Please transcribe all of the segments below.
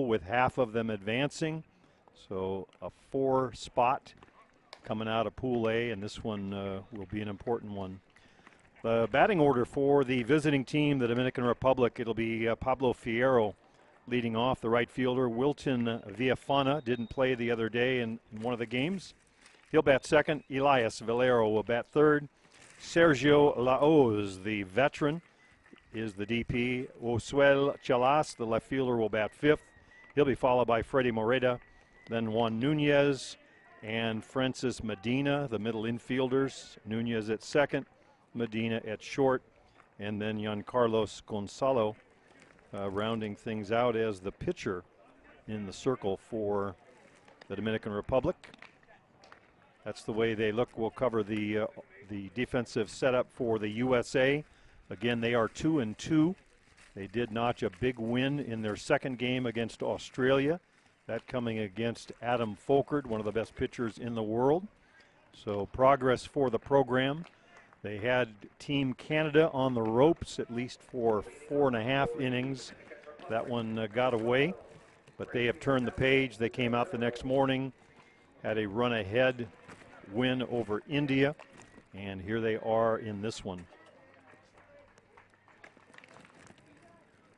with half of them advancing. So a 4 spot coming out of Pool A, and this one will be an important one. The batting order for the visiting team, the Dominican Republic, it'll be Pablo Fierro leading off, the right fielder. Wilton Villafana didn't play the other day in one of the games. He'll bat second. Elias Valero will bat third. Sergio Laoz, the veteran, is the DP. Osuel Chalas, the left fielder, will bat fifth. He'll be followed by Freddie Moreta, then Juan Nunez, and Francis Medina, the middle infielders. Nunez at second, Medina at short, and then Giancarlos Gonzalo rounding things out as the pitcher in the circle for the Dominican Republic. That's the way they look. We'll cover the defensive setup for the USA. Again, they are 2-2. They did notch a big win in their second game against Australia. That coming against Adam Folkert, one of the best pitchers in the world. So progress for the program. They had Team Canada on the ropes at least for 4.5 innings. That one got away, but they have turned the page. They came out the next morning, had a run-ahead win over India, and here they are in this one.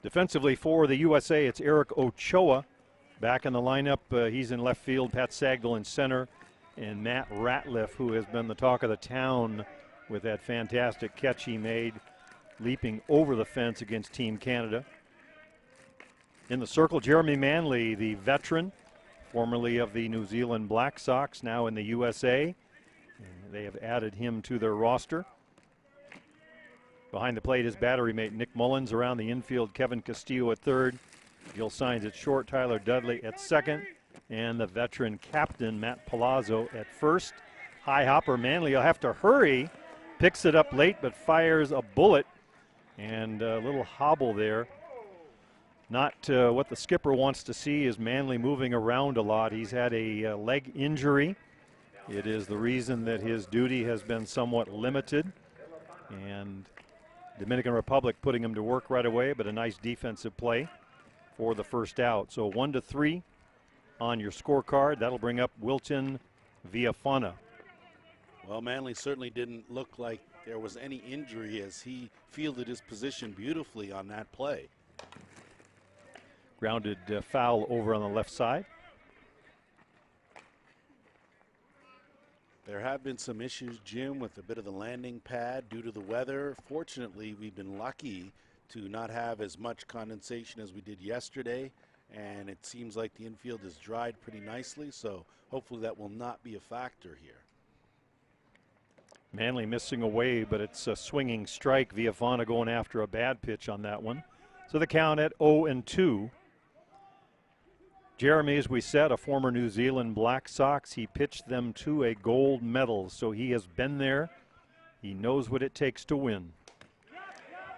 Defensively for the USA, it's Eric Ochoa back in the lineup. He's in left field, Pat Sagdal in center, and Matt Ratliff, who has been the talk of the town with that fantastic catch he made leaping over the fence against Team Canada. In the circle, Jeremy Manley, the veteran, formerly of the New Zealand Black Sox, now in the USA. And they have added him to their roster. Behind the plate, his battery mate Nick Mullins. Around the infield, Kevin Castillo at third. Gil Signs at short, Tyler Dudley at second, and the veteran captain Matt Palazzo at first. High hopper Manley will have to hurry. Picks it up late, but fires a bullet, and a little hobble there. Not what the skipper wants to see is Manley moving around a lot. He's had a leg injury. It is the reason that his duty has been somewhat limited, and Dominican Republic putting him to work right away, but a nice defensive play for the first out. So 1-3 on your scorecard. That'll bring up Wilton Villafana. Well, Manley certainly didn't look like there was any injury as he fielded his position beautifully on that play. Grounded foul over on the left side. There have been some issues, Jim, with a bit of the landing pad due to the weather. Fortunately, we've been lucky to not have as much condensation as we did yesterday, and it seems like the infield has dried pretty nicely, so hopefully that will not be a factor here. Manley missing away, but it's a swinging strike. Villafana going after a bad pitch on that one. So the count at 0-2. Jeremy, as we said, a former New Zealand Black Sox. He pitched them to a gold medal, so he has been there. He knows what it takes to win.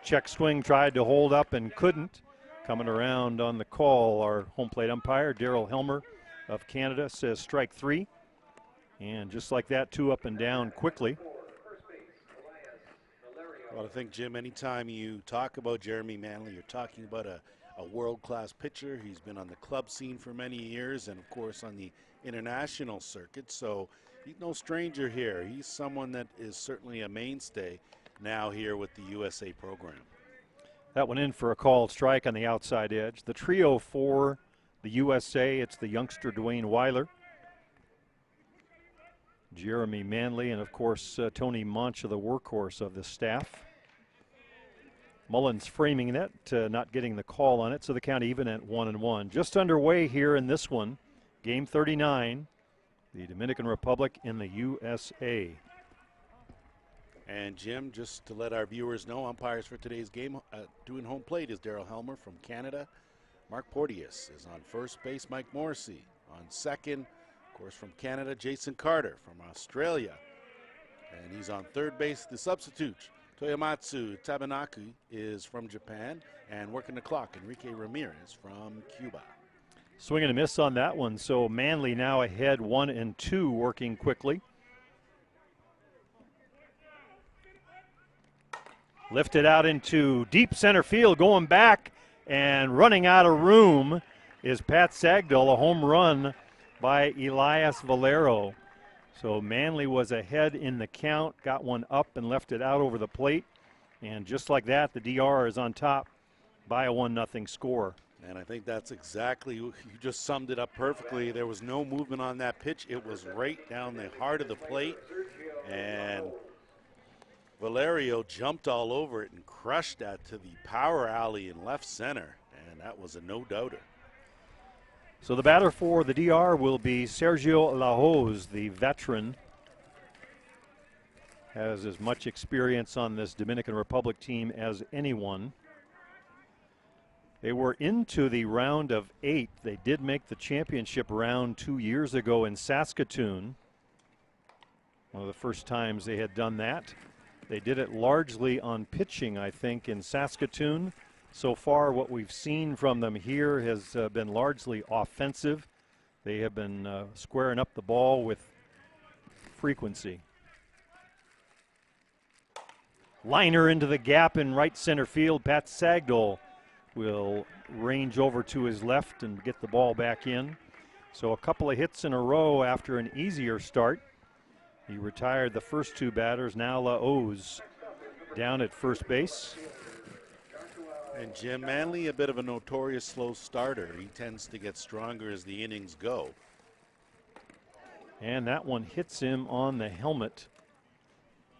Check swing, tried to hold up and couldn't. Coming around on the call, our home plate umpire, Daryl Helmer of Canada, says strike 3. And just like that, 2 up and down quickly. Well, I think, Jim, anytime you talk about Jeremy Manley, you're talking about a world-class pitcher. He's been on the club scene for many years and, of course, on the international circuit. So he's no stranger here. He's someone that is certainly a mainstay now here with the USA program. That one in for a called strike on the outside edge. The trio for the USA, it's the youngster Dwayne Weiler, Jeremy Manley, and of course Tony Mancha, the workhorse of the staff. Mullins framing that, not getting the call on it, so the count even at 1-1. Just underway here in this one, game 39, the Dominican Republic in the USA. And Jim, just to let our viewers know, umpires for today's game doing home plate is Daryl Helmer from Canada. Mark Porteous is on first base. Mike Morrissey on second. Of course, from Canada, Jason Carter from Australia. And he's on third base. The substitute, Toyomatsu Tabanaki, is from Japan. And working the clock, Enrique Ramirez from Cuba. Swing and a miss on that one. So Manley now ahead 1-2, working quickly. Lifted out into deep center field, going back and running out of room. is Pat Sagdahl, a home run by Elias Valero. So Manly was ahead in the count, got one up and left it out over the plate. And just like that, the DR is on top by a 1-0 score. And I think that's exactly, you just summed it up perfectly. There was no movement on that pitch. It was right down the heart of the plate. And Valerio jumped all over it and crushed that to the power alley in left center. And that was a no-doubter. So the batter for the DR will be Sergio Lahoz, the veteran. Has as much experience on this Dominican Republic team as anyone. They were into the round of 8. They did make the championship round 2 years ago in Saskatoon. One of the first times they had done that. They did it largely on pitching, I think, in Saskatoon. So far, what we've seen from them here has been largely offensive. They have been squaring up the ball with frequency. Liner into the gap in right center field. Pat Sagdahl will range over to his left and get the ball back in. So a couple of hits in a row after an easier start. He retired the first 2 batters. Now Lahoz down at first base. And Jim, Manley, a bit of a notorious slow starter. He tends to get stronger as the innings go. And that one hits him on the helmet.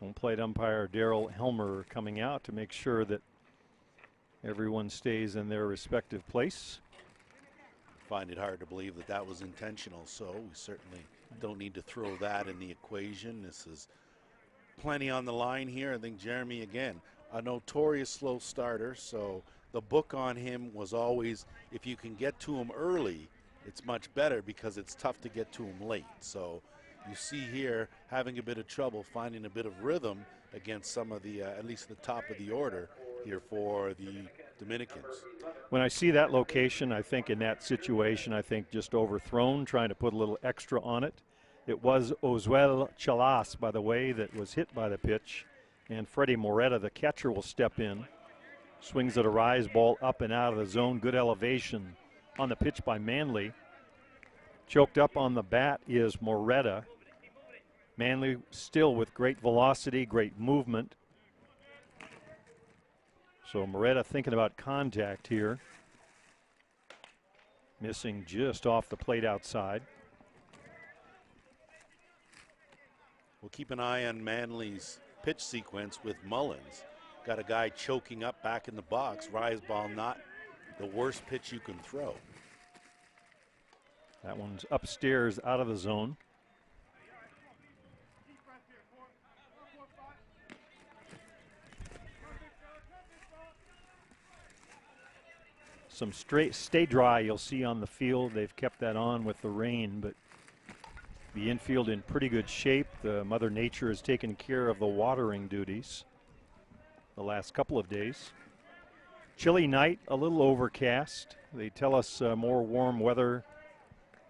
Home plate umpire Darryl Helmer coming out to make sure that everyone stays in their respective place. Find it hard to believe that that was intentional, so we certainly don't need to throw that in the equation. This is plenty on the line here. I think Jeremy, again, a notorious slow starter, so the book on him was always, if you can get to him early, it's much better because it's tough to get to him late. So you see here having a bit of trouble finding a bit of rhythm against some of the, at least the top of the order here for the Dominicans. When I see that location, I think in that situation, I think just overthrown, trying to put a little extra on it. It was Ozuel Chalas, by the way, that was hit by the pitch. And Freddie Moretta, the catcher, will step in. Swings at a rise ball up and out of the zone. Good elevation on the pitch by Manley. Choked up on the bat is Moretta. Manley still with great velocity, great movement. So Moretta thinking about contact here. Missing just off the plate outside. We'll keep an eye on Manley's pitch sequence with Mullins. Got a guy choking up back in the box. Rise ball, not the worst pitch you can throw. That one's upstairs out of the zone. Some straight stay dry you'll see on the field. They've kept that on with the rain, but the infield in pretty good shape. The Mother Nature has taken care of the watering duties the last couple of days. Chilly night, a little overcast. They tell us more warm weather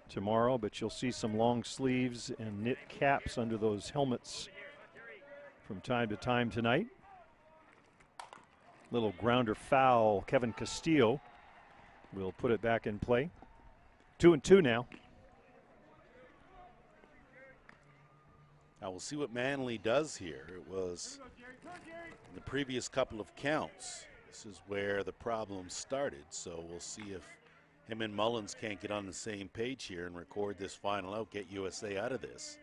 tomorrow, but you'll see some long sleeves and knit caps under those helmets from time to time tonight. Little grounder foul. Kevin Castillo will put it back in play. 2-2 now. Now we'll see what Manley does here. It was in the previous couple of counts. This is where the problem started. So we'll see if him and Mullins can't get on the same page here and record this final out, get USA out of this.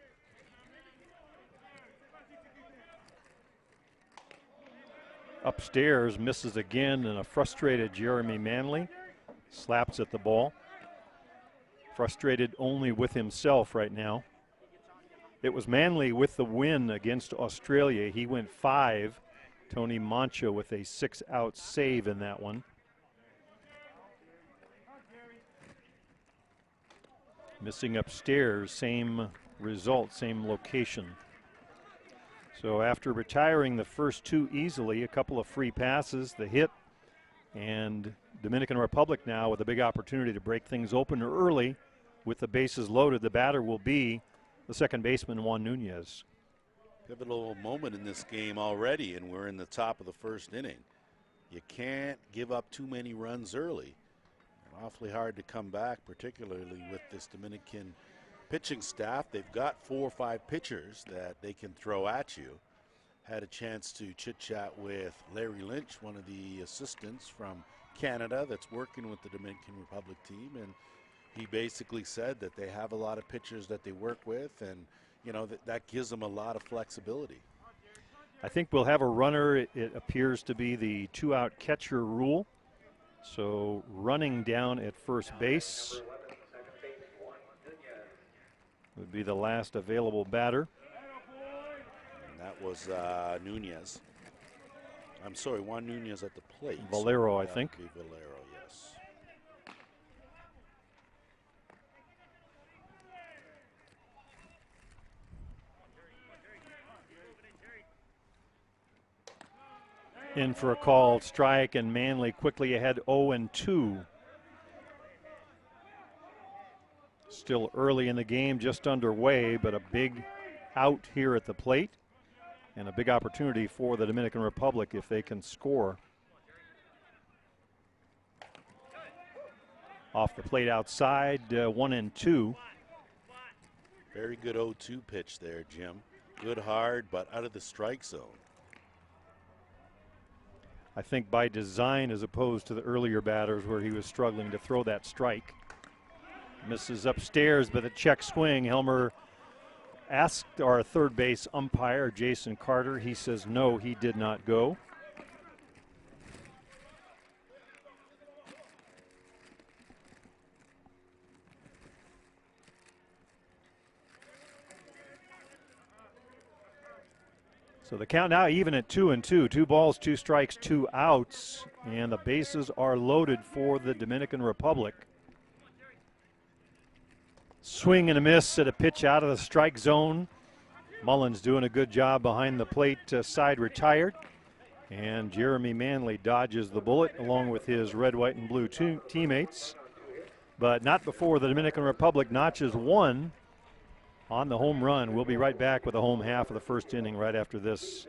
Upstairs, misses again, and a frustrated Jeremy Manley slaps at the ball. Frustrated only with himself right now. It was Manley with the win against Australia. He went 5. Tony Mancha with a 6-out save in that one. Missing upstairs, same result, same location. So after retiring the first 2 easily, a couple of free passes, the hit, and Dominican Republic now with a big opportunity to break things open early with the bases loaded. The batter will be the second baseman, Juan Nunez. Pivotal moment in this game already, and we're in the top of the first inning. You can't give up too many runs early. awfully hard to come back, particularly with this Dominican pitching staff. They've got 4 or 5 pitchers that they can throw at you. Had a chance to chit-chat with Larry Lynch, one of the assistants from Canada that's working with the Dominican Republic team, and he basically said that they have a lot of pitchers that they work with, and you know that gives them a lot of flexibility. I think we'll have a runner. It appears to be the 2-out catcher rule. So running down at first base would be the last available batter. And that was Nunez. I'm sorry, Juan Nunez at the plate. Valero, so I think. Valero, yes. In for a called strike, and Manly quickly ahead 0-2. Still early in the game, just underway, but a big out here at the plate and a big opportunity for the Dominican Republic if they can score. Off the plate outside, 1-2. Very good 0-2 pitch there, Jim. Good hard, but out of the strike zone. I think by design as opposed to the earlier batters where he was struggling to throw that strike. Misses upstairs, but the check swing. Helmer asked our third base umpire, Jason Carter. He says no, he did not go. So the count now even at 2-2. 2 balls, 2 strikes, 2 outs, and the bases are loaded for the Dominican Republic. Swing and a miss at a pitch out of the strike zone. Mullins doing a good job behind the plate, side retired. And Jeremy Manley dodges the bullet along with his red, white, and blue teammates. But not before the Dominican Republic notches 1 on the home run. We'll be right back with the home half of the first inning right after this.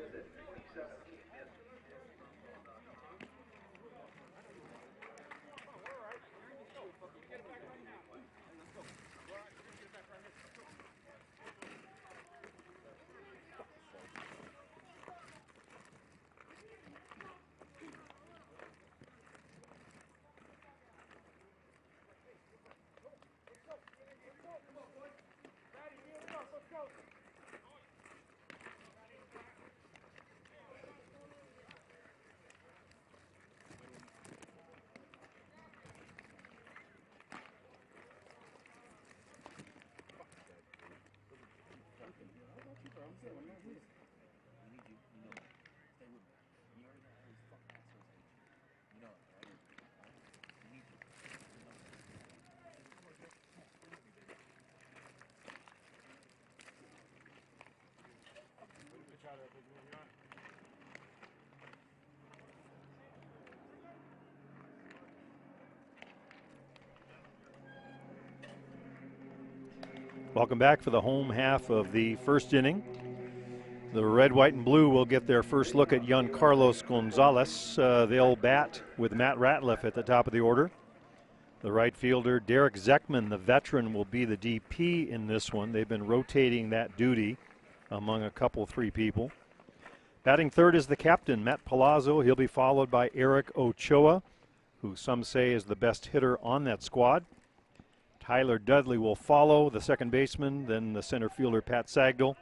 Welcome back for the home half of the first inning. The red, white, and blue will get their first look at young Carlos Gonzalez. They'll bat with Matt Ratliff at the top of the order. The right fielder, Derek Zeckman, the veteran, will be the DP in this one. They've been rotating that duty among a couple, 3 people. Batting third is the captain, Matt Palazzo. He'll be followed by Eric Ochoa, who some say is the best hitter on that squad. Tyler Dudley will follow, the second baseman, then the center fielder, Pat Sagdal.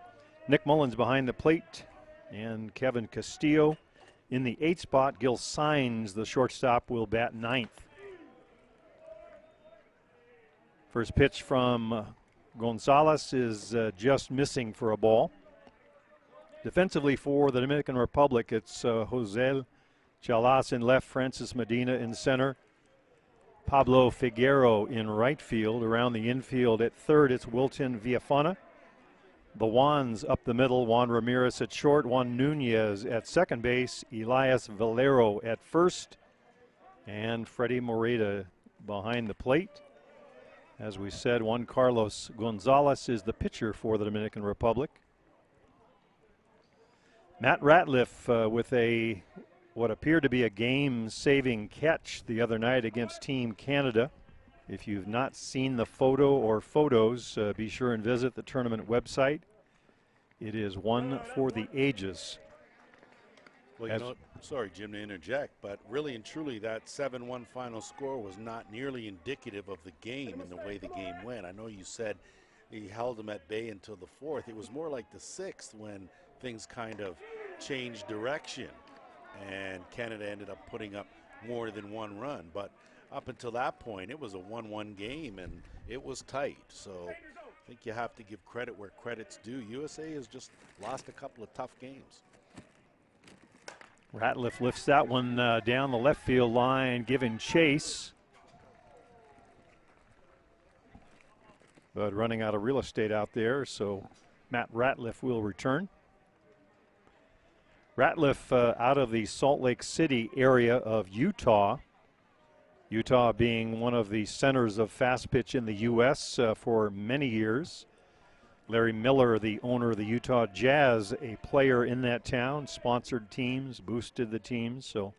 Nick Mullins behind the plate, and Kevin Castillo in the 8th spot. Gil Sines, the shortstop, will bat 9th. First pitch from Gonzalez is just missing for a ball. Defensively for the Dominican Republic, it's Jose Chalas in left, Francis Medina in center, Pablo Figueroa in right field. Around the infield at third, it's Wilton Villafana. The Juans up the middle, Juan Ramirez at short, Juan Nunez at second base, Elias Valero at first, and Freddie Moreta behind the plate. As we said, Juan Carlos Gonzalez is the pitcher for the Dominican Republic. Matt Ratliff with a what appeared to be a game-saving catch the other night against Team Canada. If you've not seen the photo or photos, be sure and visit the tournament website. It is one for the ages. Well, you know, sorry, Jim, to interject, but really and truly that 7-1 final score was not nearly indicative of the game and the way the game went. I know you said he held them at bay until the 4th. It was more like the 6th when things kind of changed direction, and Canada ended up putting up more than one run. But up until that point, it was a 1-1 game, and it was tight. So I think you have to give credit where credit's due. USA has just lost a couple of tough games. Ratliff lifts that one down the left field line, giving chase. But running out of real estate out there, so Matt Ratliff will return. Ratliff out of the Salt Lake City area of Utah. Utah being one of the centers of fast pitch in the U.S. For many years. Larry Miller, the owner of the Utah Jazz, a player in that town, sponsored teams, boosted the teams. So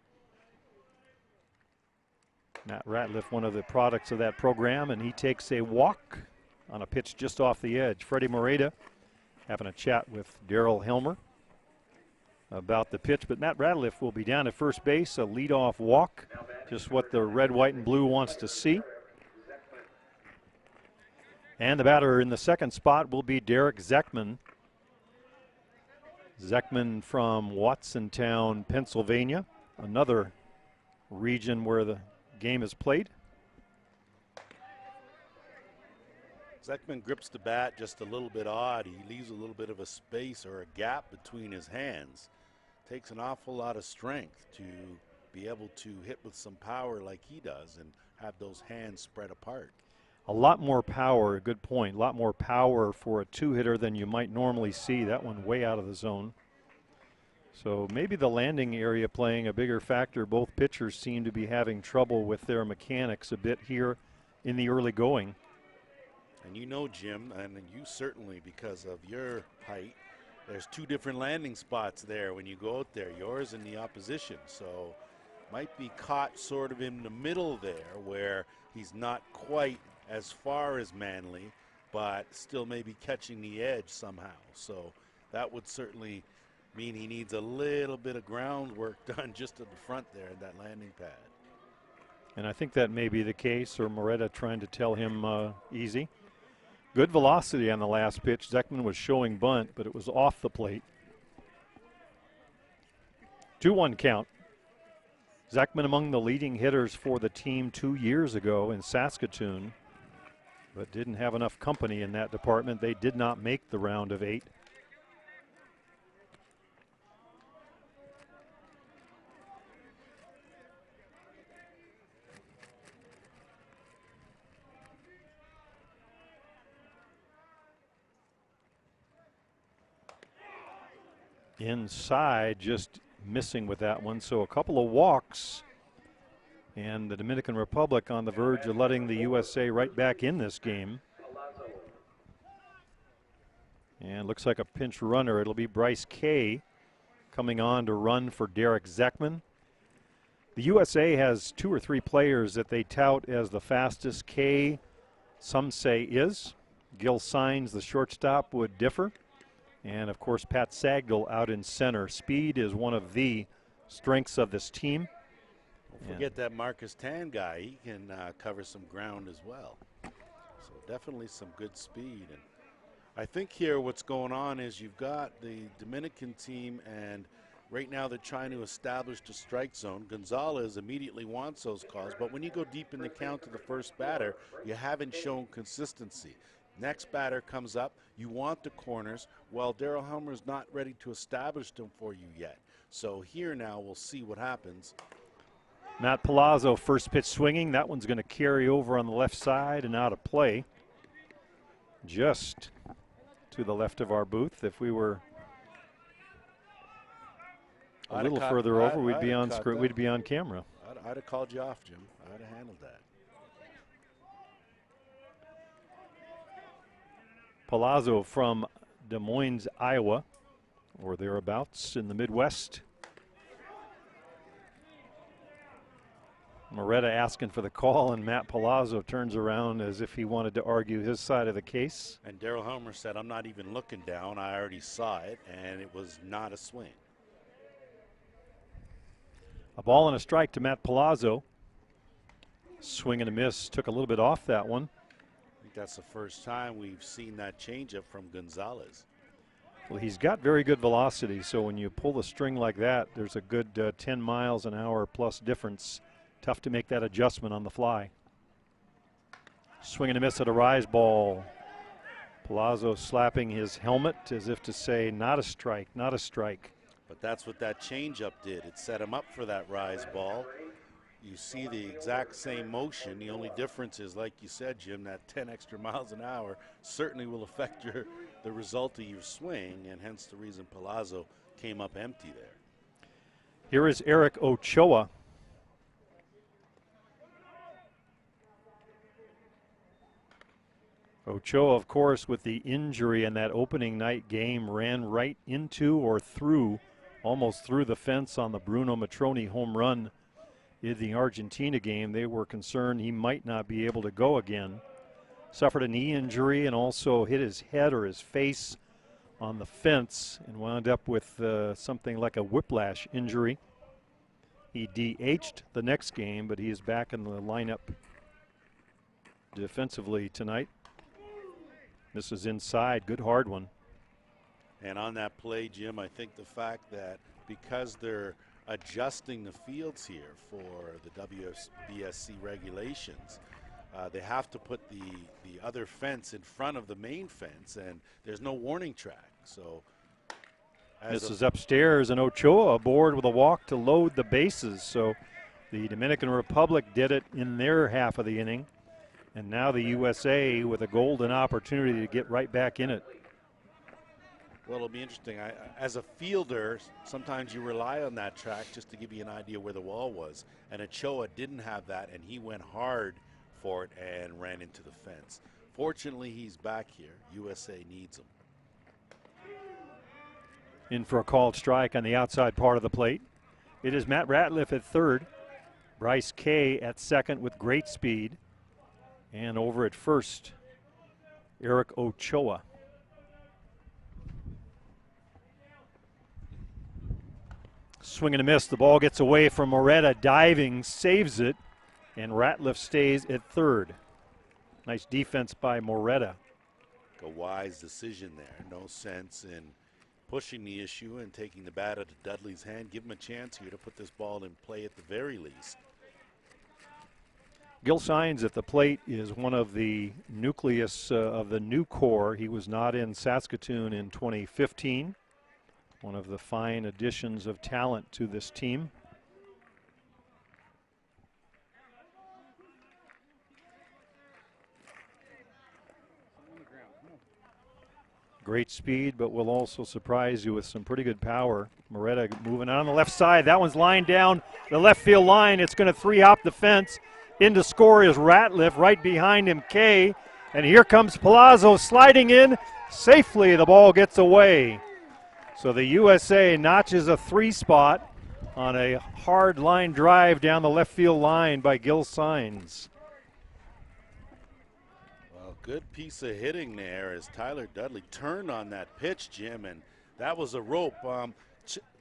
Matt Ratliff, one of the products of that program, and he takes a walk on a pitch just off the edge. Freddie Moreta having a chat with Darryl Helmer about the pitch, but Matt Ratliff will be down at first base, a leadoff walk, just what the red, white, and blue wants to see. And the batter in the second spot will be Derek Zekman. Zekman from Watsontown, Pennsylvania, another region where the game is played. Zekman grips the bat just a little bit odd. He leaves a little bit of a space or a gap between his hands. Takes an awful lot of strength to be able to hit with some power like he does and have those hands spread apart. A lot more power, good point, a lot more power for a two-hitter than you might normally see. That one way out of the zone. So maybe the landing area playing a bigger factor. Both pitchers seem to be having trouble with their mechanics a bit here in the early going. And you know, Jim, and you certainly, because of your height, there's two different landing spots there when you go out there, yours and the opposition. So might be caught sort of in the middle there where he's not quite as far as Manley, but still maybe catching the edge somehow. So that would certainly mean he needs a little bit of groundwork done just at the front there in that landing pad. And I think that may be the case, or Moreta trying to tell him easy. Good velocity on the last pitch. Zekman was showing bunt, but it was off the plate. 2-1 count. Zekman among the leading hitters for the team 2 years ago in Saskatoon, but didn't have enough company in that department. They did not make the round of 8. Inside, just missing with that one. So a couple of walks, and the Dominican Republic on the verge of letting the USA right back in this game. And looks like a pinch runner. It'll be Bryce Kay coming on to run for Derek Zekman. The USA has 2 or 3 players that they tout as the fastest. Kay, some say, is. Gil Sines, the shortstop, would differ. And, of course, Pat Sagdal out in center. Speed is one of the strengths of this team. Don't forget that Marcus Tan guy. He can cover some ground as well. So definitely some good speed. And I think here what's going on is you've got the Dominican team, and right now they're trying to establish the strike zone. Gonzalez immediately wants those calls, but when you go deep in the count to the first batter, you haven't shown consistency. Next batter comes up, you want the corners. Well, Darryl Helmer's not ready to establish them for you yet. So here now we'll see what happens. Matt Palazzo, first pitch swinging. That one's going to carry over on the left side and out of play. Just to the left of our booth. If we were a little further over, we'd be on screen. We'd be on camera. I'd have called you off, Jim. I'd have handled that. Palazzo from Des Moines, Iowa, or thereabouts in the Midwest. Moretta asking for the call, and Matt Palazzo turns around as if he wanted to argue his side of the case. And Daryl Helmer said, I'm not even looking down. I already saw it, and it was not a swing. A ball and a strike to Matt Palazzo. Swing and a miss. Took a little bit off that one. I think that's the first time we've seen that changeup from Gonzalez. Well, he's got very good velocity, so when you pull the string like that, there's a good 10 miles an hour plus difference. Tough to make that adjustment on the fly. Swing and a miss at a rise ball. Palazzo slapping his helmet as if to say, not a strike, not a strike. But that's what that changeup did. It set him up for that rise ball. You see the exact same motion. The only difference is, like you said, Jim, that 10 extra miles an hour certainly will affect the result of your swing, and hence the reason Palazzo came up empty there. Here is Eric Ochoa. Ochoa, of course, with the injury in that opening night game, ran right into or through, almost through the fence on the Bruno Matroni home run in the Argentina game. They were concerned he might not be able to go again. Suffered a knee injury and also hit his head or his face on the fence and wound up with something like a whiplash injury. He DH'd the next game, but he is back in the lineup defensively tonight. This is inside, good hard one. And on that play, Jim, I think the fact that because they're adjusting the fields here for the WBSC regulations, they have to put the other fence in front of the main fence, and there's no warning track. So this is upstairs, and Ochoa aboard with a walk to load the bases. So the Dominican Republic did it in their half of the inning. And now the USA with a golden opportunity to get right back in it. Well, it'll be interesting. As a fielder, sometimes you rely on that track just to give you an idea where the wall was. And Ochoa didn't have that, and he went hard for it and ran into the fence. Fortunately, he's back here. USA needs him. In for a called strike on the outside part of the plate. It is Matt Ratliff at third. Bryce Kay at second with great speed. And over at first, Eric Ochoa. Swing and a miss. The ball gets away from Moretta, diving, saves it, and Ratliff stays at third. Nice defense by Moretta. A wise decision there. No sense in pushing the issue and taking the bat out of Dudley's hand. Give him a chance here to put this ball in play at the very least. Gil Sines at the plate is one of the nucleus of the new core. He was not in Saskatoon in 2015. One of the fine additions of talent to this team. Great speed, but will also surprise you with some pretty good power. Moretta moving on the left side. That one's lined down the left field line. It's going to three-hop the fence. In to score is Ratliff, right behind him, Kay. And here comes Palazzo sliding in safely. The ball gets away. So the USA notches a 3-spot on a hard line drive down the left field line by Gil Sines. Well, good piece of hitting there as Tyler Dudley turned on that pitch, Jim, and that was a rope.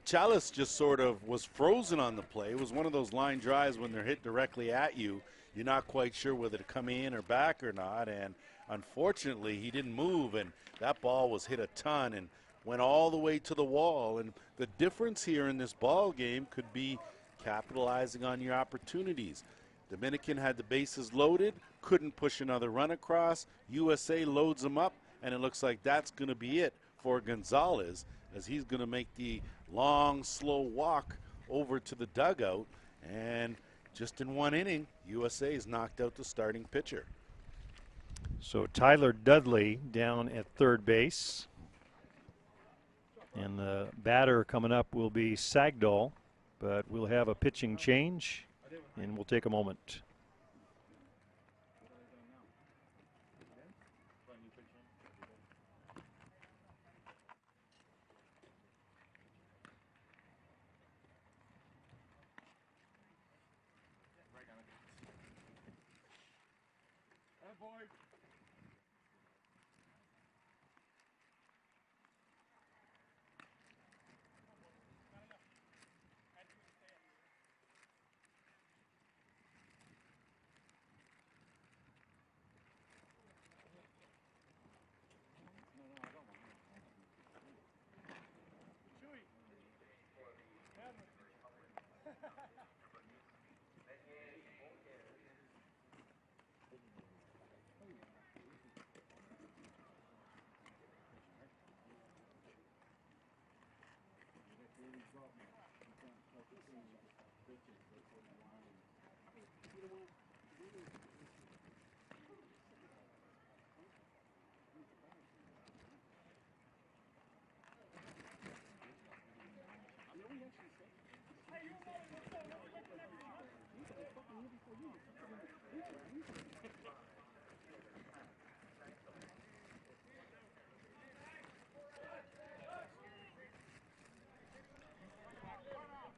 Chalice just sort of was frozen on the play. It was one of those line drives when they're hit directly at you. You're not quite sure whether to come in or back or not, and unfortunately he didn't move, and that ball was hit a ton and went all the way to the wall. And the difference here in this ball game could be capitalizing on your opportunities. Dominican had the bases loaded, couldn't push another run across. USA loads them up, and it looks like that's going to be it for Gonzalez, as he's going to make the long, slow walk over to the dugout. And just in one inning, USA has knocked out the starting pitcher. So Tyler Dudley down at third base. And the batter coming up will be Sagdahl, but we'll have a pitching change, and we'll take a moment.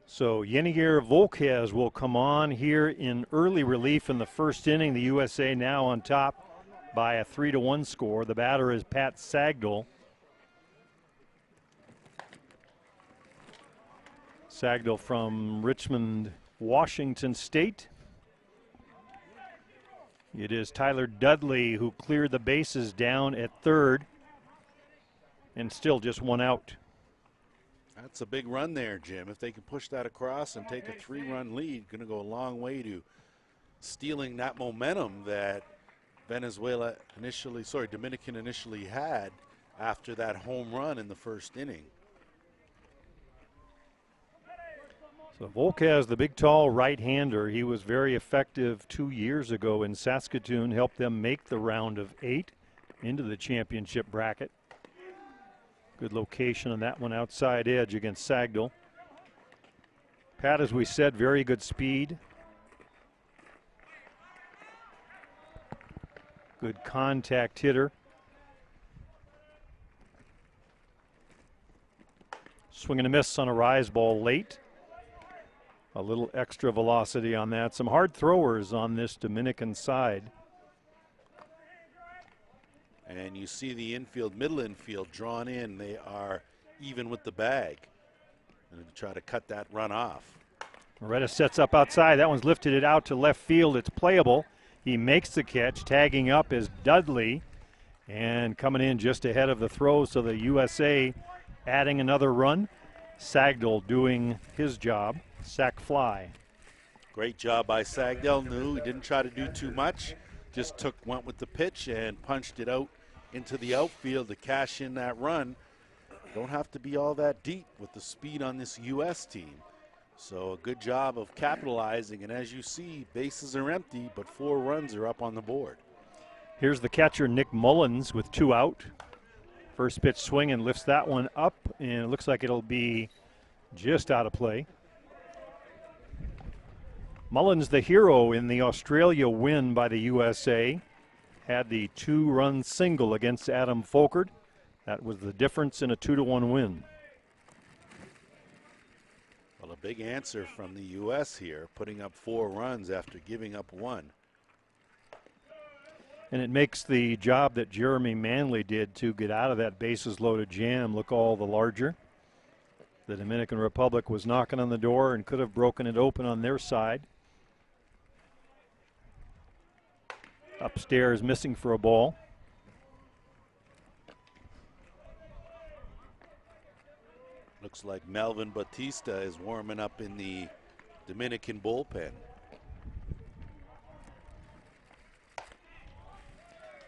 So Yenigir Volquez will come on here in early relief in the first inning. The USA now on top by a 3-1 score. The batter is Pat Sagdahl. Sagdahl from Richmond, Washington State. It is Tyler Dudley who cleared the bases down at third and still just one out. That's a big run there, Jim. If they can push that across and take a 3-run lead, going to go a long way to stealing that momentum that Dominican initially had after that home run in the first inning. So Volquez, the big tall right-hander, he was very effective 2 years ago in Saskatoon, helped them make the round of 8 into the championship bracket. Good location on that one, outside edge against Sagdahl. Pat, as we said, very good speed. Good contact hitter. Swing and a miss on a rise ball late. A little extra velocity on that. Some hard throwers on this Dominican side. And you see the middle infield drawn in. They are even with the bag. And try to cut that run off. Moretta sets up outside. That one's lifted it out to left field. It's playable. He makes the catch. Tagging up is Dudley. And coming in just ahead of the throw. So the USA adding another run. Sagdahl doing his job. Sac fly. Great job by Sagdahl. He didn't try to do too much. Just went with the pitch and punched it out into the outfield to cash in that run. Don't have to be all that deep with the speed on this U.S. team. So a good job of capitalizing, and as you see, bases are empty, but 4 runs are up on the board. Here's the catcher, Nick Mullins, with 2 out. First pitch swing and lifts that one up, and it looks like it'll be just out of play. Mullins, the hero in the Australia win by the USA, had the 2-run single against Adam Folkert. That was the difference in a 2-1 win. Well, a big answer from the U.S. here, putting up 4 runs after giving up 1. And it makes the job that Jeremy Manley did to get out of that bases-loaded jam look all the larger. The Dominican Republic was knocking on the door and could have broken it open on their side. Upstairs, missing for a ball. Looks like Melvin Batista is warming up in the Dominican bullpen.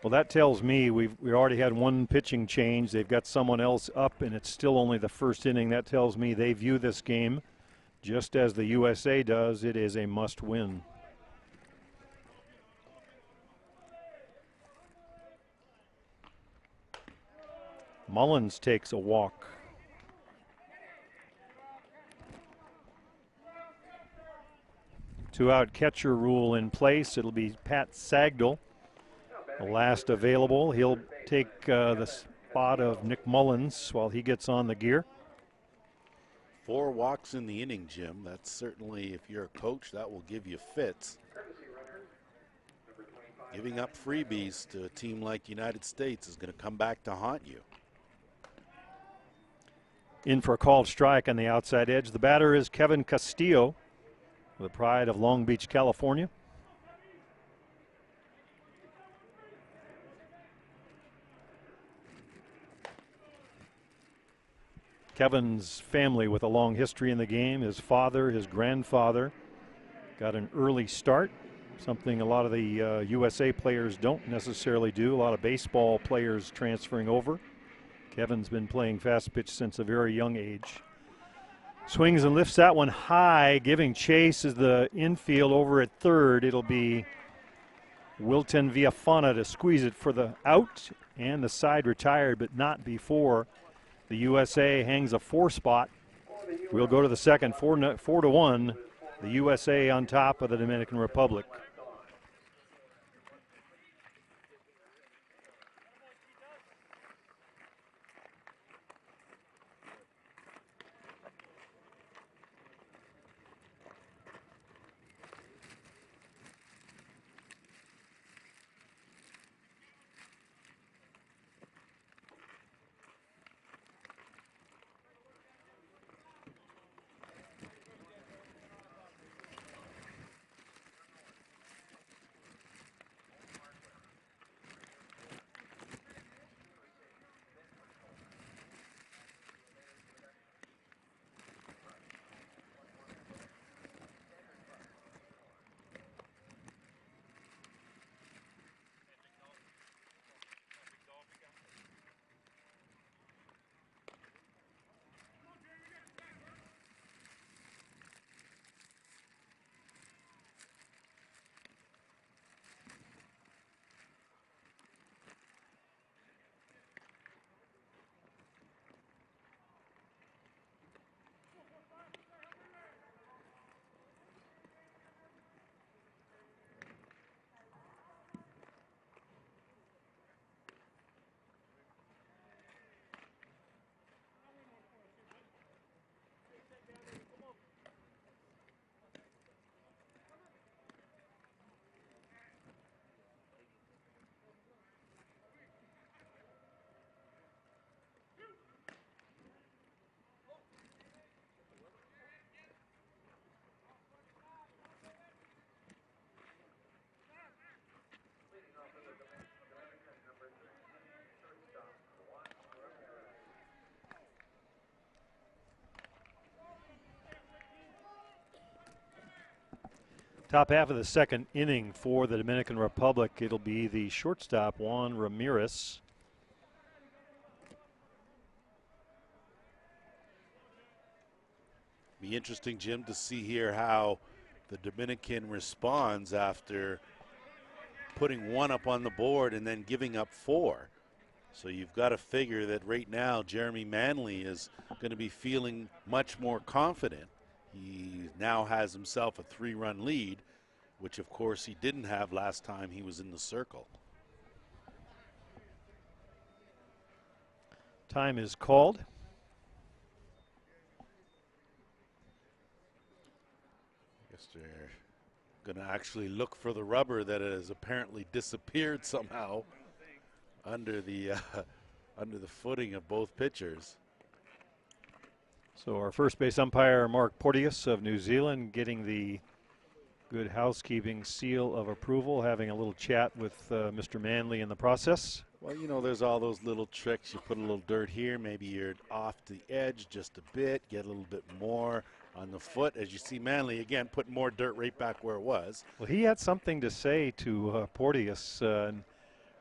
Well, that tells me we already had 1 pitching change. They've got someone else up, and it's still only the first inning. That tells me they view this game just as the USA does. It is a must-win. Mullins takes a walk. Two-out catcher rule in place. It'll be Pat Sagdahl, the last available. He'll take the spot of Nick Mullins while he gets on the gear. 4 walks in the inning, Jim. That's certainly, if you're a coach, that will give you fits. Giving up freebies to a team like United States is going to come back to haunt you. In for a called strike on the outside edge. The batter is Kevin Castillo, the pride of Long Beach, California. Kevin's family with a long history in the game. His father, his grandfather got an early start, something a lot of the USA players don't necessarily do. A lot of baseball players transferring over. Kevin's been playing fast pitch since a very young age. Swings and lifts that one high, giving chase is the infield over at third. It'll be Wilton Villafana to squeeze it for the out, and the side retired, but not before the USA hangs a 4 spot. We'll go to the second, 4-1. The USA on top of the Dominican Republic. Top half of the second inning for the Dominican Republic. It'll be the shortstop, Juan Ramirez. Be interesting, Jim, to see here how the Dominican responds after putting 1 up on the board and then giving up 4. So you've got to figure that right now Jeremy Manley is going to be feeling much more confident. He now has himself a 3-run lead, which of course he didn't have last time he was in the circle. Time is called. I guess they're going to actually look for the rubber that has apparently disappeared somehow under the footing of both pitchers. So our first base umpire, Mark Porteous of New Zealand, getting the good housekeeping seal of approval, having a little chat with Mr. Manley in the process. Well, you know, there's all those little tricks. You put a little dirt here, maybe you're off the edge just a bit, get a little bit more on the foot. As you see Manley, again, putting more dirt right back where it was. Well, he had something to say to Porteous,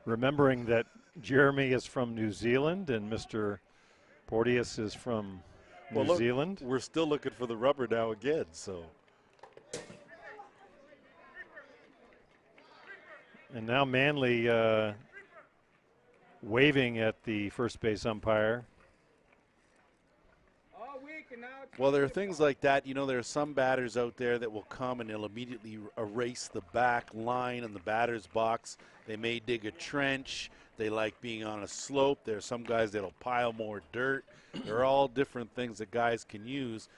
remembering that Jeremy is from New Zealand and Mr. Porteous is from New Zealand. We're still looking for the rubber now again, so. And now Manley waving at the first base umpire. Well, there are things like that. You know, there are some batters out there that will come and they'll immediately erase the back line in the batter's box. They may dig a trench. They like being on a slope. There are some guys that'll pile more dirt. There are all different things that guys can use.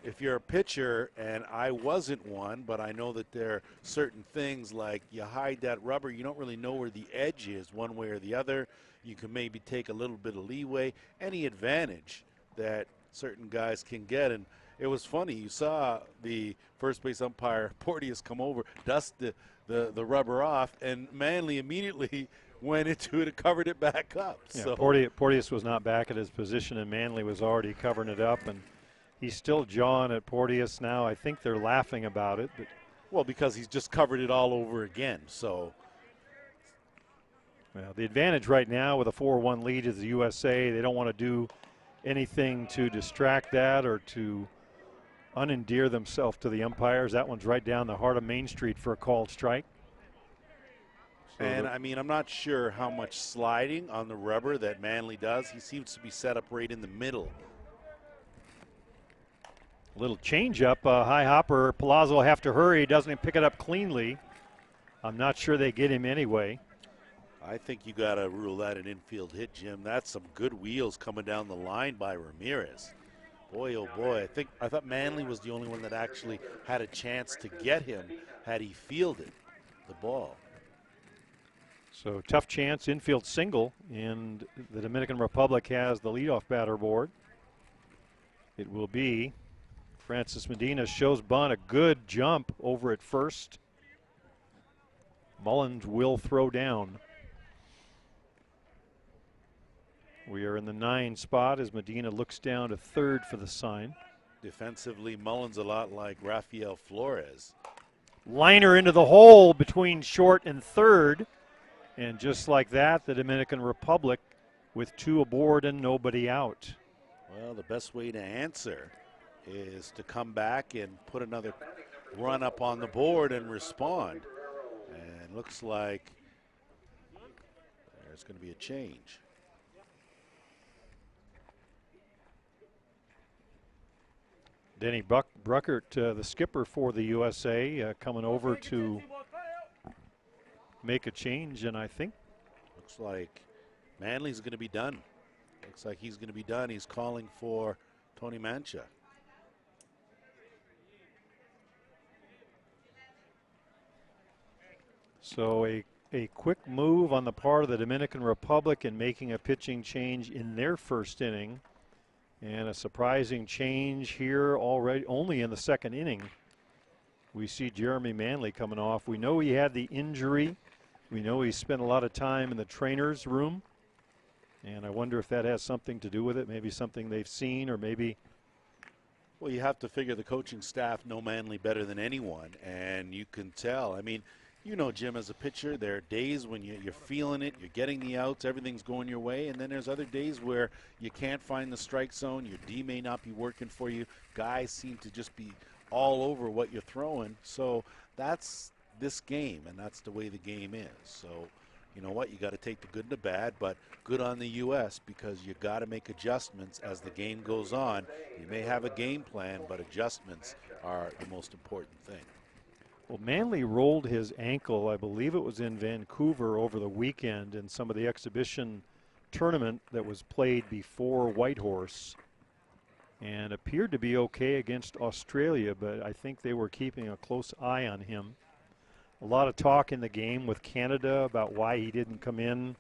if you're a pitcher, and I wasn't one, but I know that there are certain things like you hide that rubber, you don't really know where the edge is one way or the other. You can maybe take a little bit of leeway, any advantage that certain guys can get. And it was funny, you saw the first base umpire, Porteous, come over, dust the rubber off, and Manley immediately went into it and covered it back up. Yeah, so Porteous was not back at his position, and Manley was already covering it up, and he's still jawing at Porteous now. I think they're laughing about it. But well, because he's just covered it all over again. So, well, the advantage right now with a 4-1 lead is the USA. They don't want to do anything to distract that or to unendear themselves to the umpires. That one's right down the heart of Main Street for a called strike. So and I mean, I'm not sure how much sliding on the rubber that Manley does. He seems to be set up right in the middle. A little changeup, high hopper. Palazzo will have to hurry. He doesn't pick it up cleanly. I'm not sure they get him anyway. I think you got to rule that an infield hit, Jim. That's some good wheels coming down the line by Ramirez. Boy, oh boy, I thought Manley was the only one that actually had a chance to get him had he fielded the ball. So tough chance, infield single, and the Dominican Republic has the leadoff batter board. It will be Francis Medina. Shows bunt, a good jump over at first. Mullins will throw down. We are in the 9 spot as Medina looks down to third for the sign. Defensively, Mullins a lot like Rafael Flores. Liner into the hole between short and third. And just like that, the Dominican Republic with 2 aboard and nobody out. Well, the best way to answer is to come back and put another run up on the board and respond. And looks like there's going to be a change. Denny Bruckert, the skipper for the USA, coming over to make a change, and I think looks like Manley's going to be done. Looks like he's going to be done. He's calling for Tony Mancha. So a quick move on the part of the Dominican Republic in making a pitching change in their first inning, and a surprising change here already only in the second inning. We see Jeremy Manley coming off. We know he had the injury. We know he spent a lot of time in the trainer's room, and I wonder if that has something to do with it, maybe something they've seen, or maybe. Well, you have to figure the coaching staff know Manley better than anyone, and you can tell. I mean, you know, Jim, as a pitcher, there are days when you're feeling it, you're getting the outs, everything's going your way, and then there's other days where you can't find the strike zone, your D may not be working for you, guys seem to just be all over what you're throwing. So that's this game, and that's the way the game is. So, you know what, you got to take the good and the bad, but good on the U.S. because you got to make adjustments as the game goes on. You may have a game plan, but adjustments are the most important thing. Well, Manley rolled his ankle, I believe it was in Vancouver over the weekend in some of the exhibition tournament that was played before Whitehorse, and appeared to be okay against Australia, but I think they were keeping a close eye on him. A lot of talk in the game with Canada about why he didn't come in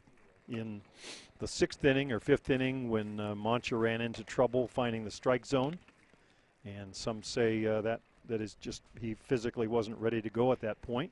the 6th inning or 5th inning when Mancha ran into trouble finding the strike zone. And some say that is just he physically wasn't ready to go at that point.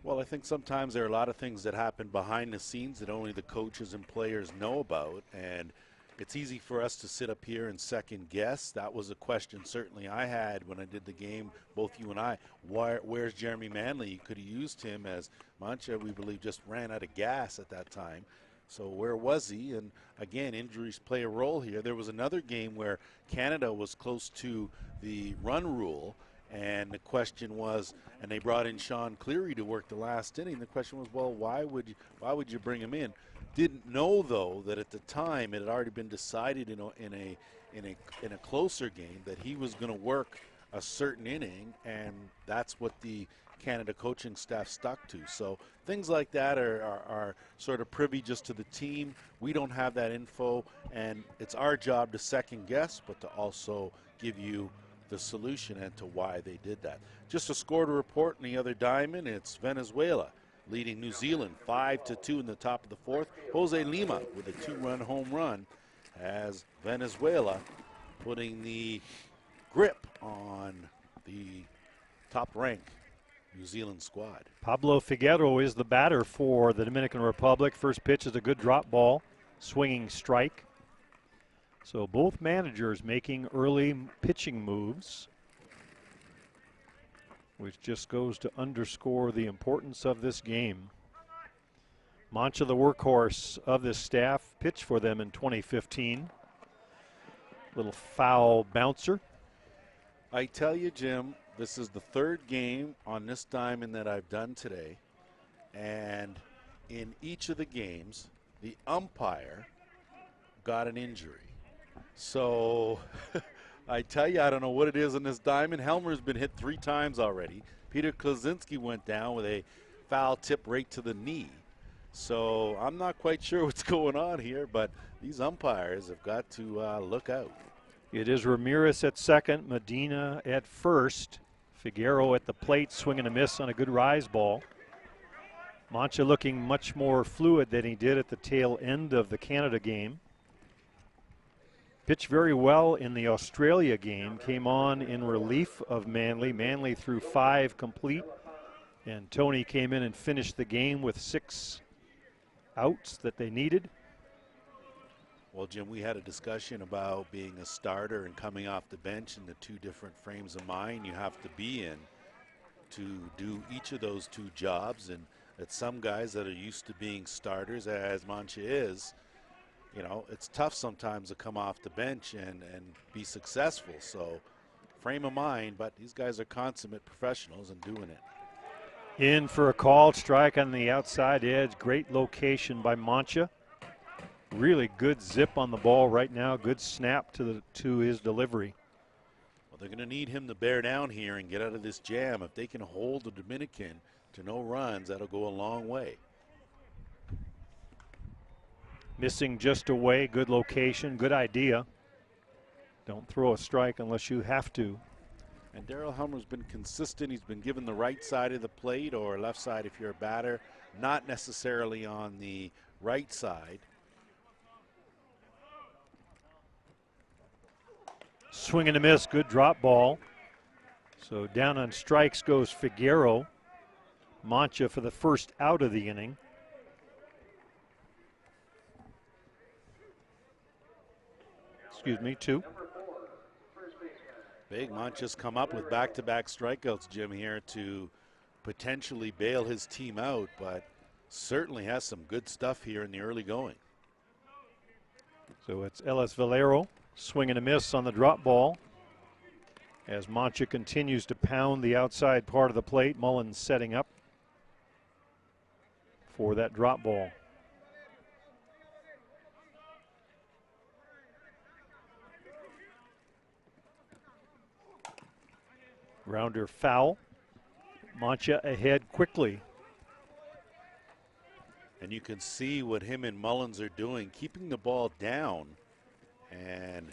Well, I think sometimes there are a lot of things that happen behind the scenes that only the coaches and players know about, and it's easy for us to sit up here and second guess. That was a question certainly I had when I did the game, both you and I. Where's Jeremy Manley? You could have used him, as Mancha, we believe, just ran out of gas at that time. So where was he? And again, injuries play a role here. There was another game where Canada was close to the run rule, and the question was, and they brought in Sean Cleary to work the last inning. The question was, well, why would you bring him in? Didn't know, though, that at the time it had already been decided in a closer game that he was going to work a certain inning, and that's what the Canada coaching staff stuck to. So things like that are sort of privy just to the team. We don't have that info, and it's our job to second guess, but to also give you the solution and to why they did that. Just a score to report in the other diamond. It's Venezuela leading New Zealand 5-2 in the top of the fourth. Jose Lima with a 2-run home run as Venezuela putting the grip on the top-ranked New Zealand squad. Pablo Figueroa is the batter for the Dominican Republic. First pitch is a good drop ball, swinging strike. So both managers making early pitching moves, which just goes to underscore the importance of this game. Mancha, the workhorse of this staff, pitched for them in 2015. Little foul bouncer. I tell you, Jim, this is the third game on this diamond that I've done today. And in each of the games, the umpire got an injury. So I tell you, I don't know what it is in this diamond. Helmer's been hit 3 times already. Peter Klaczynski went down with a foul tip right to the knee. So I'm not quite sure what's going on here, but these umpires have got to look out. It is Ramirez at second, Medina at first. Figueroa at the plate, swinging a miss on a good rise ball. Mancha looking much more fluid than he did at the tail end of the Canada game. Pitched very well in the Australia game, came on in relief of Manley. Manley threw 5 complete, and Tony came in and finished the game with 6 outs that they needed. Well, Jim, we had a discussion about being a starter and coming off the bench and the 2 different frames of mind you have to be in to do each of those 2 jobs. And that some guys that are used to being starters, as Mancha is, you know, it's tough sometimes to come off the bench and be successful. So frame of mind, but these guys are consummate professionals and doing it. In for a called strike on the outside edge. Great location by Mancha. Really good zip on the ball right now. Good snap to his delivery. Well, they're going to need him to bear down here and get out of this jam. If they can hold the Dominican to no runs, that'll go a long way. Missing just away, good location, good idea. Don't throw a strike unless you have to. And Daryl Helmer's been consistent. He's been given the right side of the plate or left side if you're a batter, not necessarily on the right side. Swing and a miss, good drop ball. So down on strikes goes Figueroa. Mancha for the first out of the inning. Excuse me, 2. Big Mancha's come up with back-to-back strikeouts, Jim, here to potentially bail his team out, but certainly has some good stuff here in the early going. So it's Ellis Valero, swing and a miss on the drop ball. As Mancha continues to pound the outside part of the plate, Mullins setting up for that drop ball. Grounder foul. Mancha ahead quickly. And you can see what him and Mullins are doing, keeping the ball down. And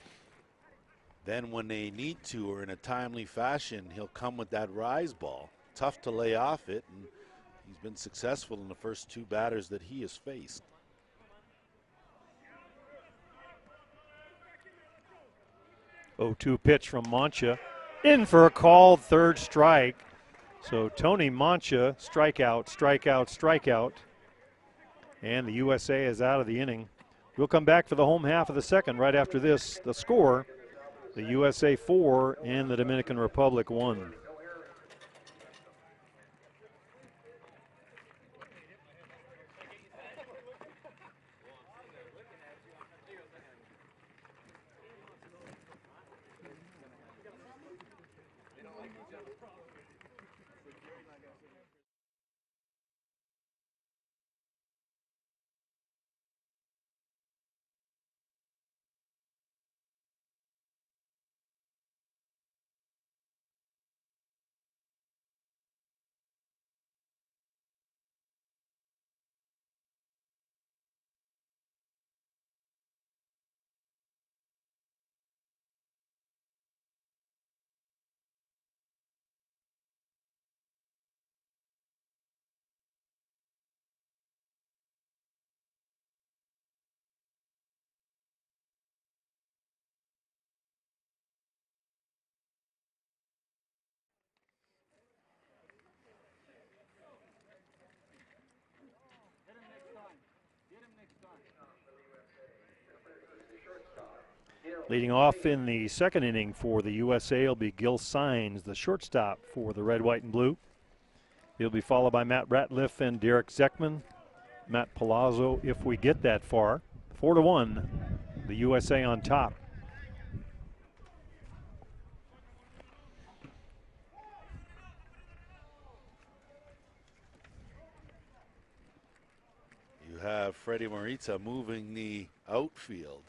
then when they need to or in a timely fashion, he'll come with that rise ball. Tough to lay off it, and he's been successful in the first 2 batters that he has faced. 0-2 pitch from Mancha. In for a called third strike. So Tony Mancha, strikeout, strikeout, strikeout. And the USA is out of the inning. We'll come back for the home half of the second right after this. The score, the USA 4 and the Dominican Republic 1. Leading off in the second inning for the USA will be Gil Sines, the shortstop for the red, white, and blue. He'll be followed by Matt Ratliff and Derek Zekman. Matt Palazzo, if we get that far. 4-1, the USA on top. You have Freddie Morita moving the outfield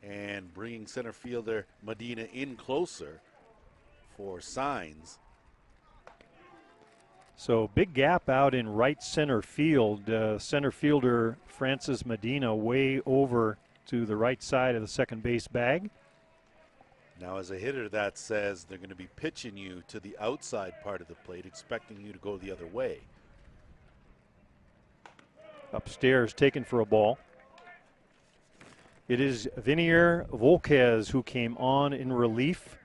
and bringing center fielder Medina in closer for Signs. So big gap out in right center field. Center fielder Francis Medina way over to the right side of the second base bag. Now as a hitter, that says they're going to be pitching you to the outside part of the plate, expecting you to go the other way. Upstairs, taken for a ball. It is Vinier Volquez who came on in relief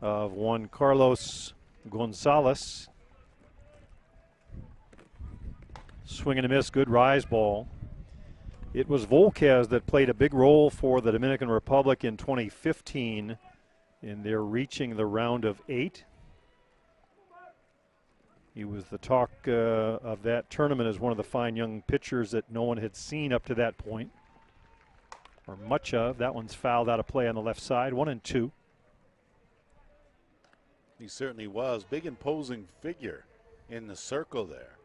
of Juan Carlos Gonzalez. Swing and a miss, good rise ball. It was Volquez that played a big role for the Dominican Republic in 2015 in their reaching the round of 8. He was the talk of that tournament as one of the fine young pitchers that no one had seen up to that point, or much of. That one's fouled out of play on the left side, 1-2. He certainly was. Big imposing figure in the circle there.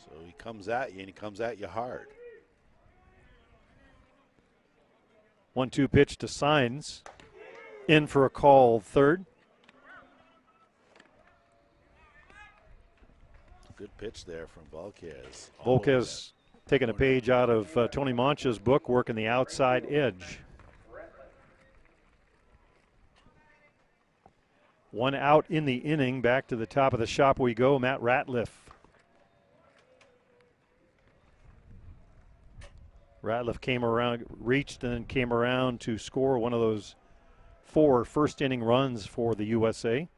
So he comes at you, and he comes at you hard. 1-2 pitch to Signs. In for a call, third. Good pitch there from Volquez. Volquez taking a page out of Tony Mancha's book, working the outside edge. 1 out in the inning. Back to the top of the shop we go. Matt Ratliff. Ratliff came around, reached, and then came around to score one of those 4 first inning runs for the USA.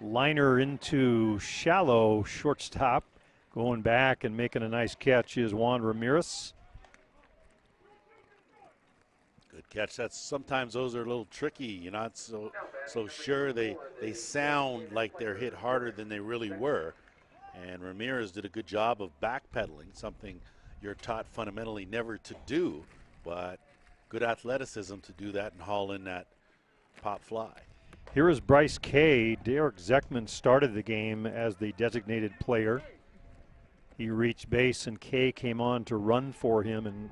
Liner into shallow shortstop. Going back and making a nice catch is Juan Ramirez. Good catch. That's sometimes those are a little tricky. You're not so sure. They sound like they're hit harder than they really were. And Ramirez did a good job of backpedaling, something you're taught fundamentally never to do, but good athleticism to do that and haul in that pop fly. Here is Bryce Kay. Derek Zekman started the game as the designated player. He reached base and Kay came on to run for him and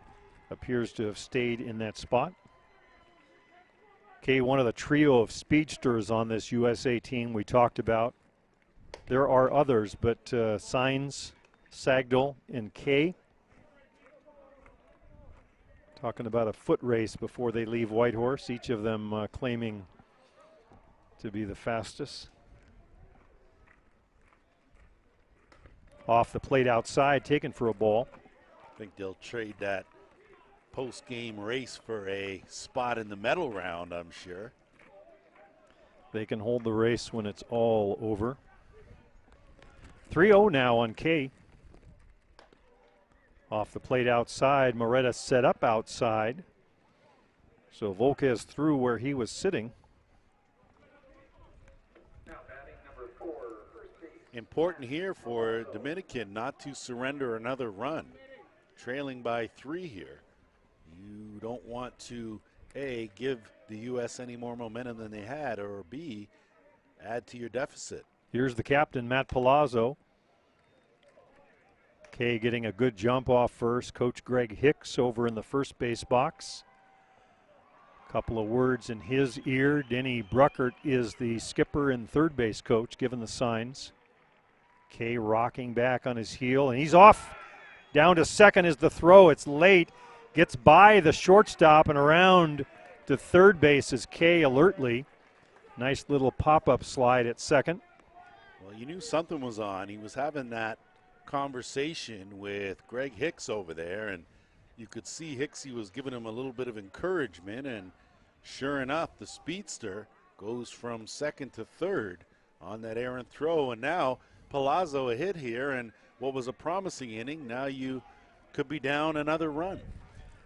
appears to have stayed in that spot. Kay, one of the trio of speedsters on this USA team we talked about. There are others, but Signs, Sagdal, and Kay. Talking about a foot race before they leave Whitehorse, each of them claiming to be the fastest. Off the plate outside, taken for a ball. I think they'll trade that post-game race for a spot in the medal round, I'm sure. They can hold the race when it's all over. 3-0 now on Kay. Off the plate outside, Moretta set up outside. So Volquez threw where he was sitting. Important here for Dominican not to surrender another run. Trailing by 3 here. You don't want to, A, give the U.S. any more momentum than they had, or B, add to your deficit. Here's the captain, Matt Palazzo. Kay getting a good jump off first. Coach Greg Hicks over in the first base box. Couple of words in his ear. Denny Bruckert is the skipper and third base coach, giving the signs. Kay rocking back on his heel, and he's off. Down to second is the throw. It's late. Gets by the shortstop and around to third base is Kay alertly. Nice little pop-up slide at second. Well, you knew something was on. He was having that conversation with Greg Hicks over there, and you could see Hicksy was giving him a little bit of encouragement, and sure enough, the speedster goes from second to third on that errant throw, and now Palazzo a hit here, and what was a promising inning, now you Could be down another run.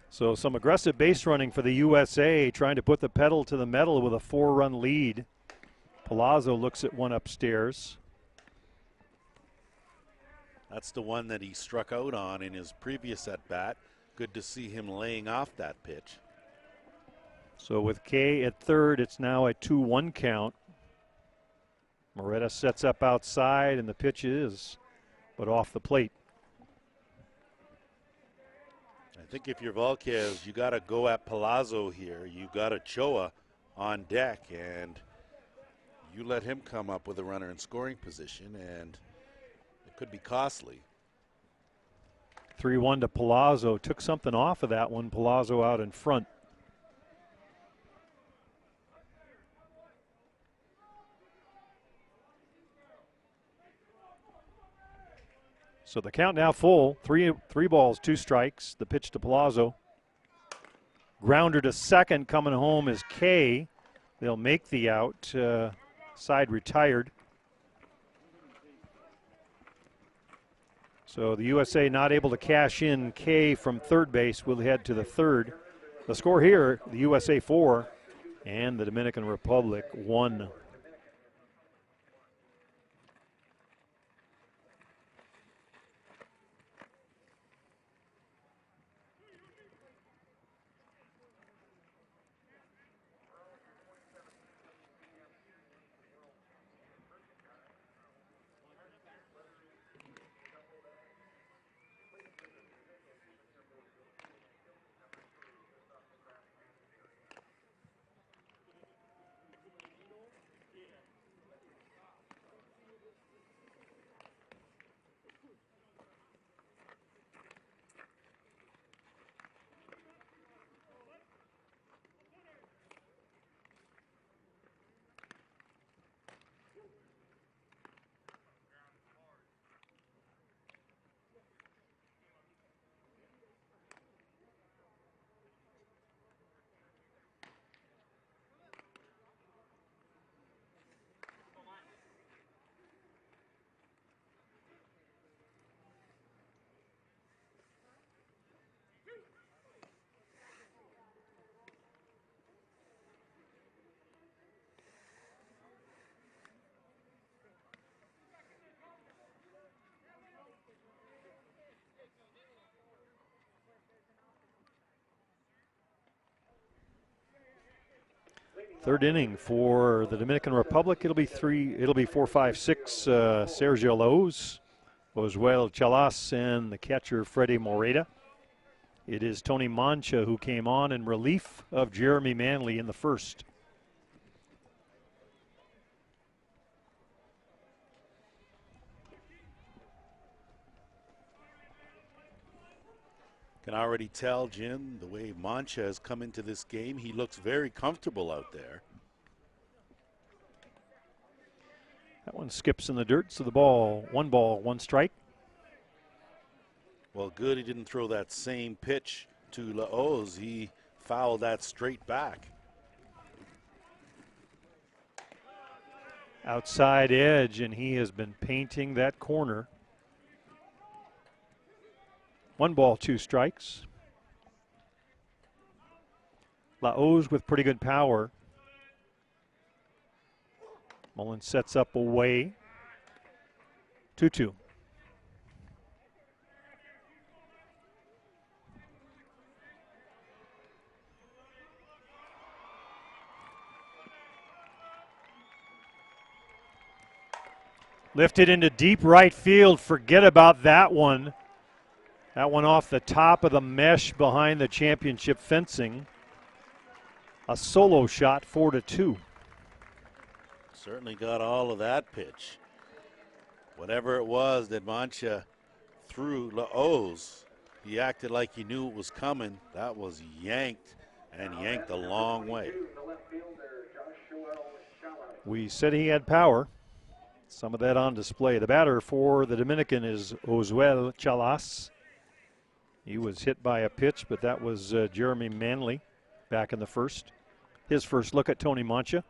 So some aggressive base running for the USA, trying to put the pedal to the metal with a 4-run lead. Palazzo looks at one upstairs. That's the one that he struck out on in his previous at-bat. Good to see him laying off that pitch. So with Kay at third, it's now a 2-1 count. Moretta sets up outside, and the pitch is, but off the plate. I think if you're Volquez, you got to go at Palazzo here. You got Ochoa on deck, and you let him come up with a runner in scoring position, and it could be costly. 3-1 to Palazzo. Took something off of that one. Palazzo out in front. So the count now full. Three balls, 2 strikes. The pitch to Palazzo. Grounder to second. Coming home is Kay. They'll make the out. Side retired. So the USA not able to cash in. Kay from third base will head to the third. The score here, the USA 4 and the Dominican Republic 1. Third inning for the Dominican Republic. It'll be 4, 5, 6. Sergio Laos, Osuel Chalas, and the catcher Freddie Moreta. It is Tony Mancha who came on in relief of Jeremy Manley in the first. Can already tell, Jim, the way Mancha has come into this game, he looks very comfortable out there. That one skips in the dirt, so the ball, 1 strike. Well, good he didn't throw that same pitch to Laos. He fouled that straight back. Outside edge, and he has been painting that corner. 1 ball, 2 strikes. Laos with pretty good power. Mullen sets up away. 2-2. Lifted into deep right field. Forget about that one. That one off the top of the mesh behind the championship fencing. A solo shot, 4-2. Certainly got all of that pitch. Whatever it was that Mancha threw Laos, he acted like he knew it was coming. That was yanked, and yanked a long way. We said he had power. Some of that on display. The batter for the Dominican is Osuel Chalas. He was hit by a pitch, but that was Jeremy Manley back in the first. His first look at Tony Mancha.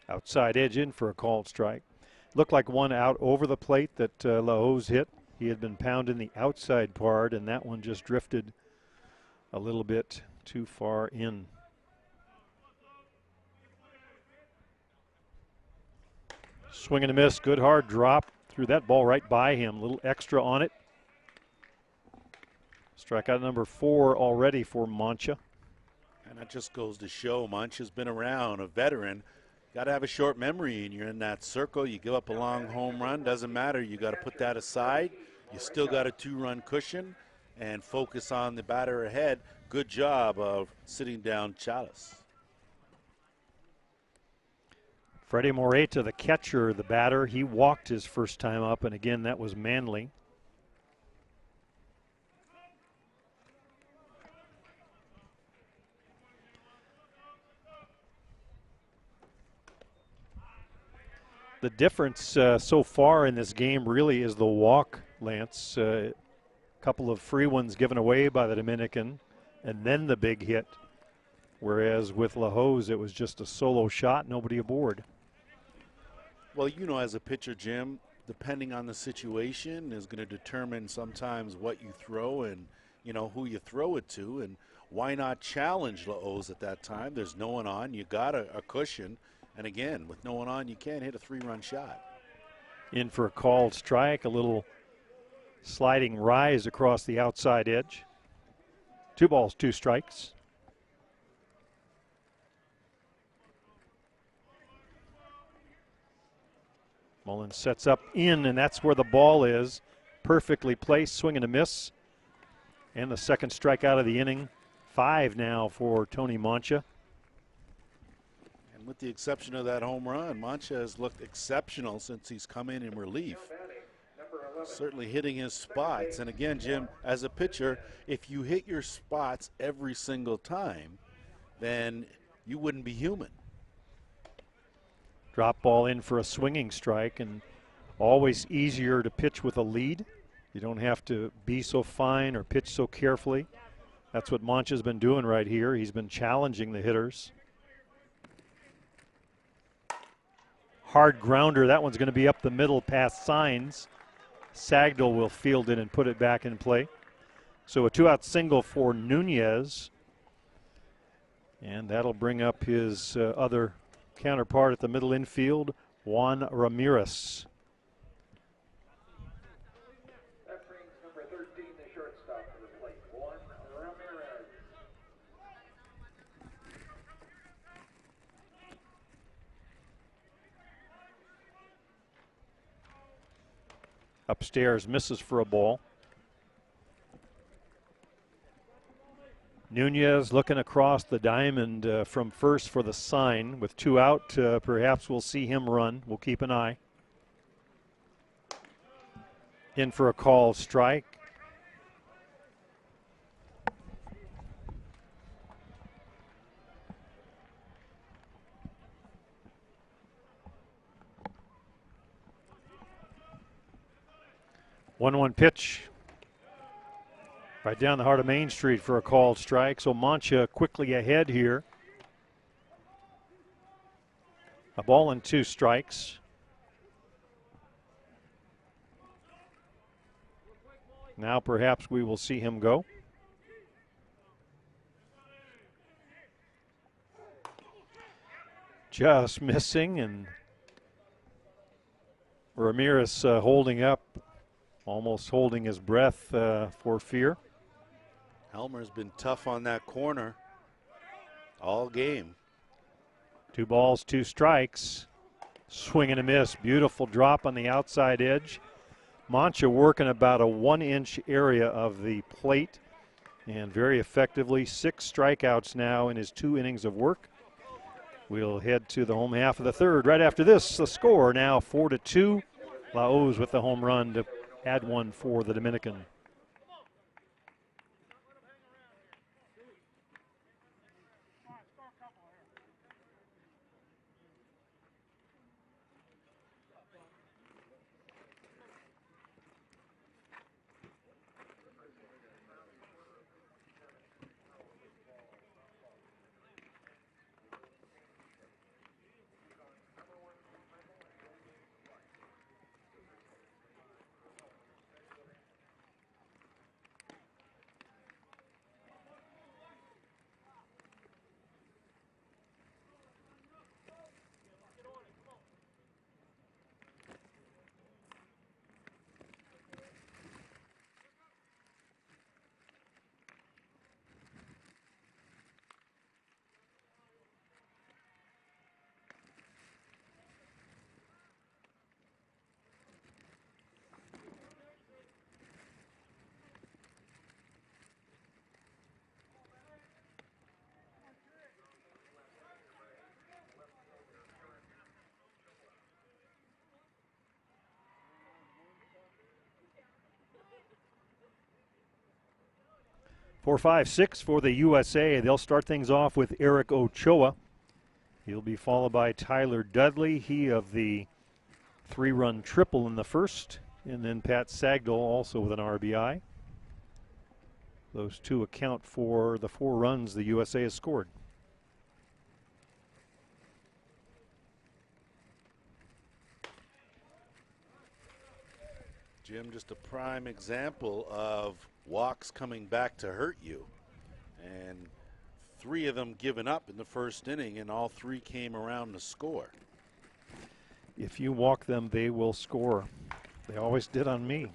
Outside edge in for a called strike. Looked like one out over the plate that Lahoz hit. He had been pounding the outside part, and that one just drifted a little bit too far in. Swing and a miss. Good hard drop. Threw that ball right by him. A little extra on it. Strikeout number 4 already for Mancha. And that just goes to show Mancha's been around, a veteran. Got to have a short memory, and you're in that circle. You give up a long home run, doesn't matter. You got to put that aside. You still got a 2-run cushion and focus on the batter ahead. Good job of sitting down Chalice. Freddie Moreta, the catcher, the batter, he walked his first time up, and again, that was Manley. The difference so far in this game really is the walk, Lance. A couple of free ones given away by the Dominican, and then the big hit. Whereas with Lahoz, it was just a solo shot, nobody aboard. Well, you know, as a pitcher, Jim, depending on the situation is going to determine sometimes what you throw and, you know, who you throw it to. And why not challenge Lahoz at that time? There's no one on. You got a cushion. And again, with no one on, you can't hit a 3-run shot. In for a called strike, a little sliding rise across the outside edge. 2 balls, 2 strikes. Mullins sets up in, and that's where the ball is. Perfectly placed, swing and a miss. And the second strikeout of the inning. 5 now for Tony Mancha. And with the exception of that home run, Mancha has looked exceptional since he's come in relief. Certainly hitting his spots. And again, Jim, as a pitcher, if you hit your spots every single time, then you wouldn't be human. Drop ball in for a swinging strike, and always easier to pitch with a lead. You don't have to be so fine or pitch so carefully. That's what Mancha's been doing right here. He's been challenging the hitters. Hard grounder. That one's going to be up the middle past Signs. Sagdal will field it and put it back in play. So a 2-out single for Nunez. And that'll bring up his other counterpart at the middle infield, Juan Ramirez. That brings number 13, the shortstop, to the plate, Juan Ramirez. Upstairs, misses for a ball. Nunez looking across the diamond from first for the sign. With 2 out, perhaps we'll see him run. We'll keep an eye. In for a call strike. One pitch. Right down the heart of Main Street for a called strike. So Mancha quickly ahead here. A ball and 2 strikes. Now perhaps we will see him go. Just missing, and Ramirez holding up, almost holding his breath for fear. Helmer's been tough on that corner all game. 2 balls, 2 strikes. Swing and a miss. Beautiful drop on the outside edge. Mancha working about a 1-inch area of the plate, and very effectively. 6 strikeouts now in his 2 innings of work. We'll head to the home half of the third. Right after this, the score now 4-2. Lahoz with the home run to add 1 for the Dominican. 4, 5, 6 for the USA. They'll start things off with Eric Ochoa. He'll be followed by Tyler Dudley, he of the 3-run triple in the first, and then Pat Sagdahl also with an RBI. Those two account for the 4 runs the USA has scored. Jim, just a prime example of walks coming back to hurt you. And 3 of them given up in the first inning, and all 3 came around to score. If you walk them, they will score. They always did on me.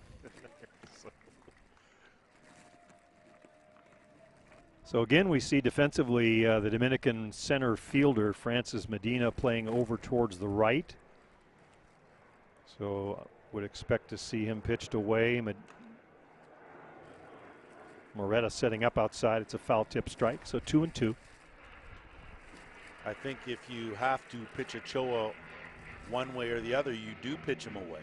So again, we see defensively the Dominican center fielder, Francis Medina, playing over towards the right. So would expect to see him pitched away. Moretta setting up outside. It's a foul tip strike, so 2-2. I think if you have to pitch Ochoa one way or the other, you do pitch him away.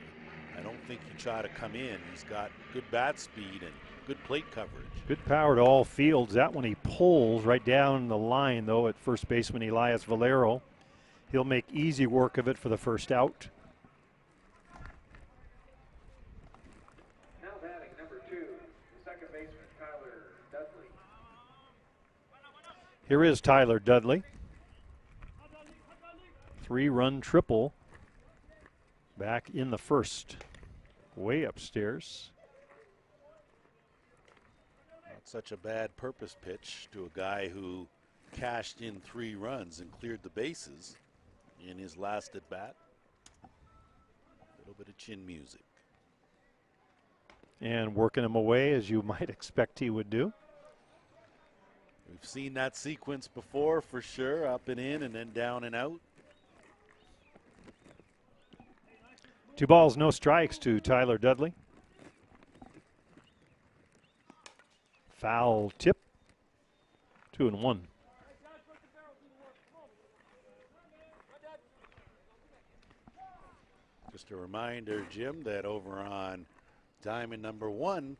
I don't think you try to come in. He's got good bat speed and good plate coverage. Good power to all fields. That one he pulls right down the line, though, at first baseman Elias Valero. He'll make easy work of it for the first out. Now batting number 2, the second baseman, Tyler Dudley. Here is Tyler Dudley. 3-run triple back in the first. Way upstairs. Not such a bad purpose pitch to a guy who cashed in 3 runs and cleared the bases in his last at bat. A little bit of chin music. And working him away as you might expect he would do. We've seen that sequence before for sure, up and in and then down and out. 2 balls, no strikes to Tyler Dudley. Foul tip. 2-1. Just a reminder, Jim, that over on diamond number 1,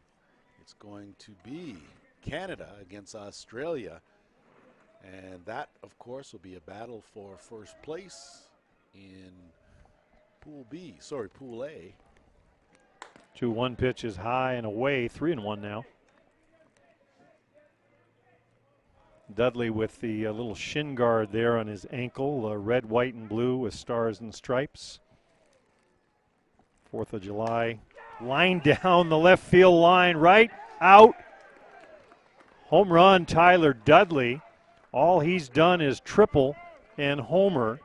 it's going to be Canada against Australia. And that, of course, will be a battle for first place in Pool A. 2-1 pitch is high and away, 3-1 now. Dudley with the little shin guard there on his ankle, red, white, and blue with stars and stripes. 4th of July. Line down the left field line, right out. Home run, Tyler Dudley. All he's done is triple and homer.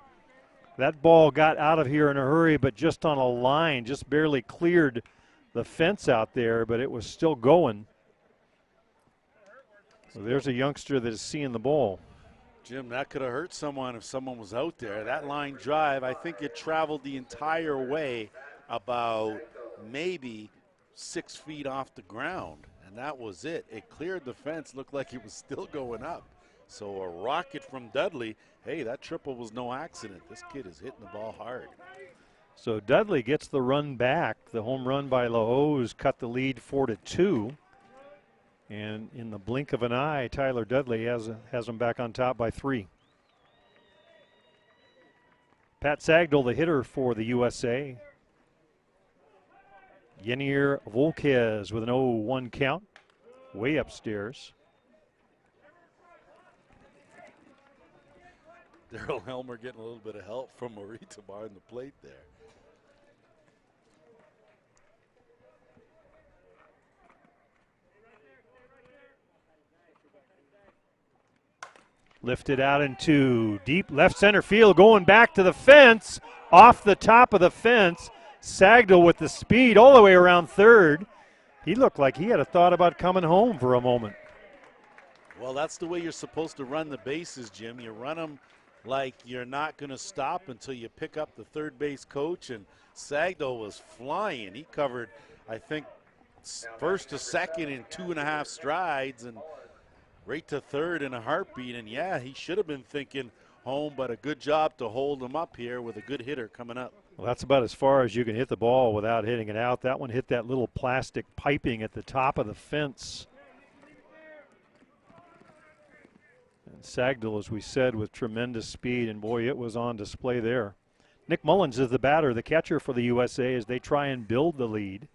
That ball got out of here in a hurry, but just on a line, just barely cleared the fence out there, but it was still going. So there's a youngster that is seeing the ball. Jim, that could have hurt someone if someone was out there. That line drive, I think it traveled the entire way about maybe 6 feet off the ground, and that was it. It cleared the fence, looked like it was still going up. So a rocket from Dudley. Hey, that triple was no accident. This kid is hitting the ball hard. So Dudley gets the run back. The home run by Lahoz cut the lead 4-2. And in the blink of an eye, Tyler Dudley has him back on top by 3. Pat Sagdahl, the hitter for the USA. Yenir Volquez with an 0-1 count, way upstairs. Darryl Helmer getting a little bit of help from Morita behind the plate there. Lifted out into deep left center field, going back to the fence, off the top of the fence. Sagdahl with the speed all the way around third. He looked like he had a thought about coming home for a moment. Well, that's the way you're supposed to run the bases, Jim. You run them like you're not going to stop until you pick up the third base coach, and Sagdahl was flying. He covered, I think, first to second in 2.5 strides and right to third in a heartbeat. And yeah, he should have been thinking home, but a good job to hold him up here with a good hitter coming up. Well, that's about as far as you can hit the ball without hitting it out. That one hit that little plastic piping at the top of the fence. Sagdal, as we said, with tremendous speed, and boy, it was on display there. Nick Mullins is the batter, the catcher for the USA as they try and build the lead.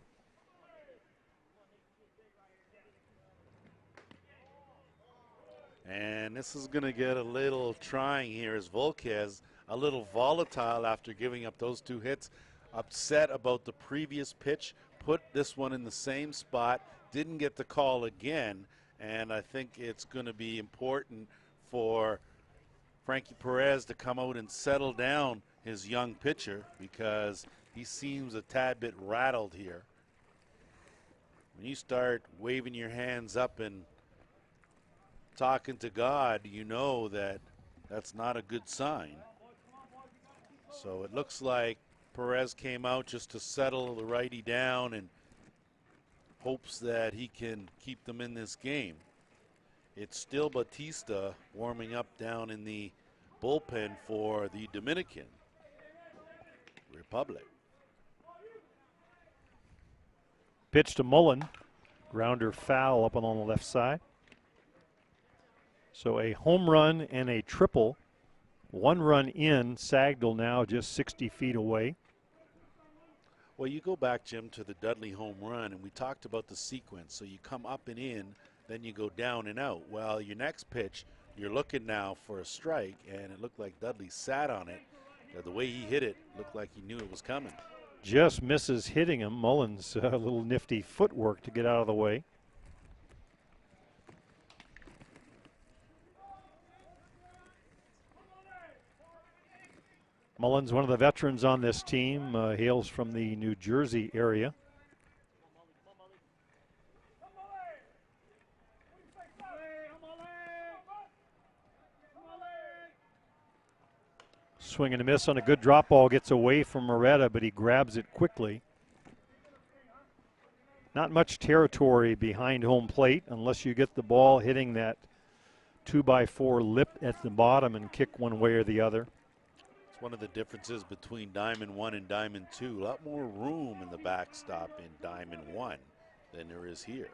And this is going to get a little trying here as Volquez, a little volatile after giving up those 2 hits, upset about the previous pitch, put this one in the same spot, didn't get the call again, and I think it's going to be important for Frankie Perez to come out and settle down his young pitcher because he seems a tad bit rattled here. When you start waving your hands up and talking to God, you know that that's not a good sign. So it looks like Perez came out just to settle the righty down and hopes that he can keep them in this game. It's still Batista warming up down in the bullpen for the Dominican Republic. Pitch to Mullen. Grounder foul up on the left side. So a home run and a triple. 1 run in. Sagdal now just 60 feet away. Well, you go back, Jim, to the Dudley home run, and we talked about the sequence. So you come up and in, then you go down and out. Well, your next pitch, you're looking now for a strike, and it looked like Dudley sat on it. The way he hit it looked like he knew it was coming. Just misses hitting him. Mullins, a little nifty footwork to get out of the way. Mullins, one of the veterans on this team, hails from the New Jersey area. Swing and a miss on a good drop ball, gets away from Moretta, but he grabs it quickly. Not much territory behind home plate unless you get the ball hitting that 2x4 lip at the bottom and kick one way or the other. It's one of the differences between Diamond 1 and Diamond 2. A lot more room in the backstop in Diamond 1 than there is here.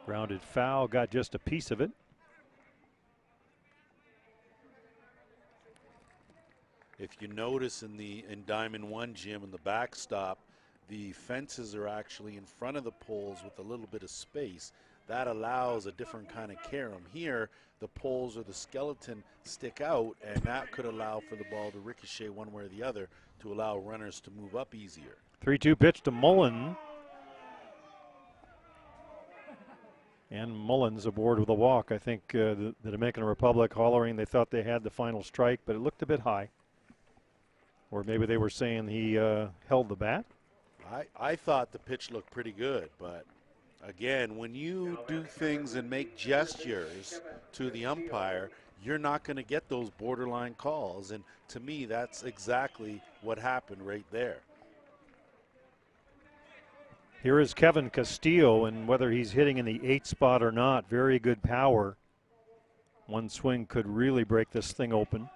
Grounded foul, got just a piece of it. If you notice in Diamond 1, Jim, in the backstop, the fences are actually in front of the poles with a little bit of space. That allows a different kind of carom. Here, the poles or the skeleton stick out, and that could allow for the ball to ricochet one way or the other to allow runners to move up easier. 3-2 pitch to Mullen. And Mullins aboard with a walk. I think the Dominican Republic hollering they thought they had the final strike, but it looked a bit high. Or maybe they were saying he held the bat. I thought the pitch looked pretty good, but again, when you do things and make gestures to the umpire, you're not going to get those borderline calls. And to me, that's exactly what happened right there. Here is Kevin Castillo, and whether he's hitting in the 8th spot or not, very good power. One swing could really break this thing open.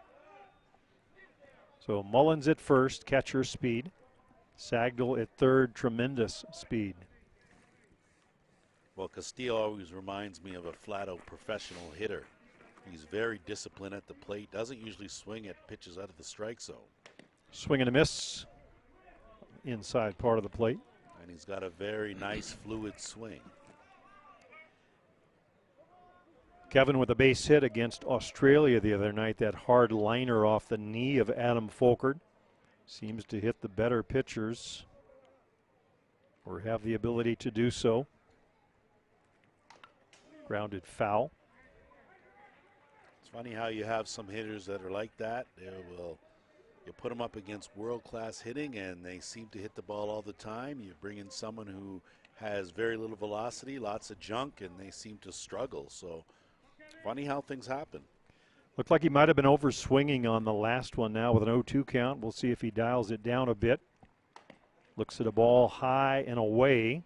So Mullins at first, catcher speed. Sagdal at third, tremendous speed. Well, Castillo always reminds me of a flat-out professional hitter. He's very disciplined at the plate, doesn't usually swing at pitches out of the strike zone. Swing and a miss inside part of the plate. And he's got a very nice fluid swing. Kevin with a base hit against Australia the other night, that hard liner off the knee of Adam Folkert. Seems to hit the better pitchers, or have the ability to do so. Grounded foul. It's funny how you have some hitters that are like that. You put them up against world-class hitting, and they seem to hit the ball all the time. You bring in someone who has very little velocity, lots of junk, and they seem to struggle. So funny how things happen. Looked like he might have been over swinging on the last one now with an 0-2 count. We'll see if he dials it down a bit. Looks at a ball high and away.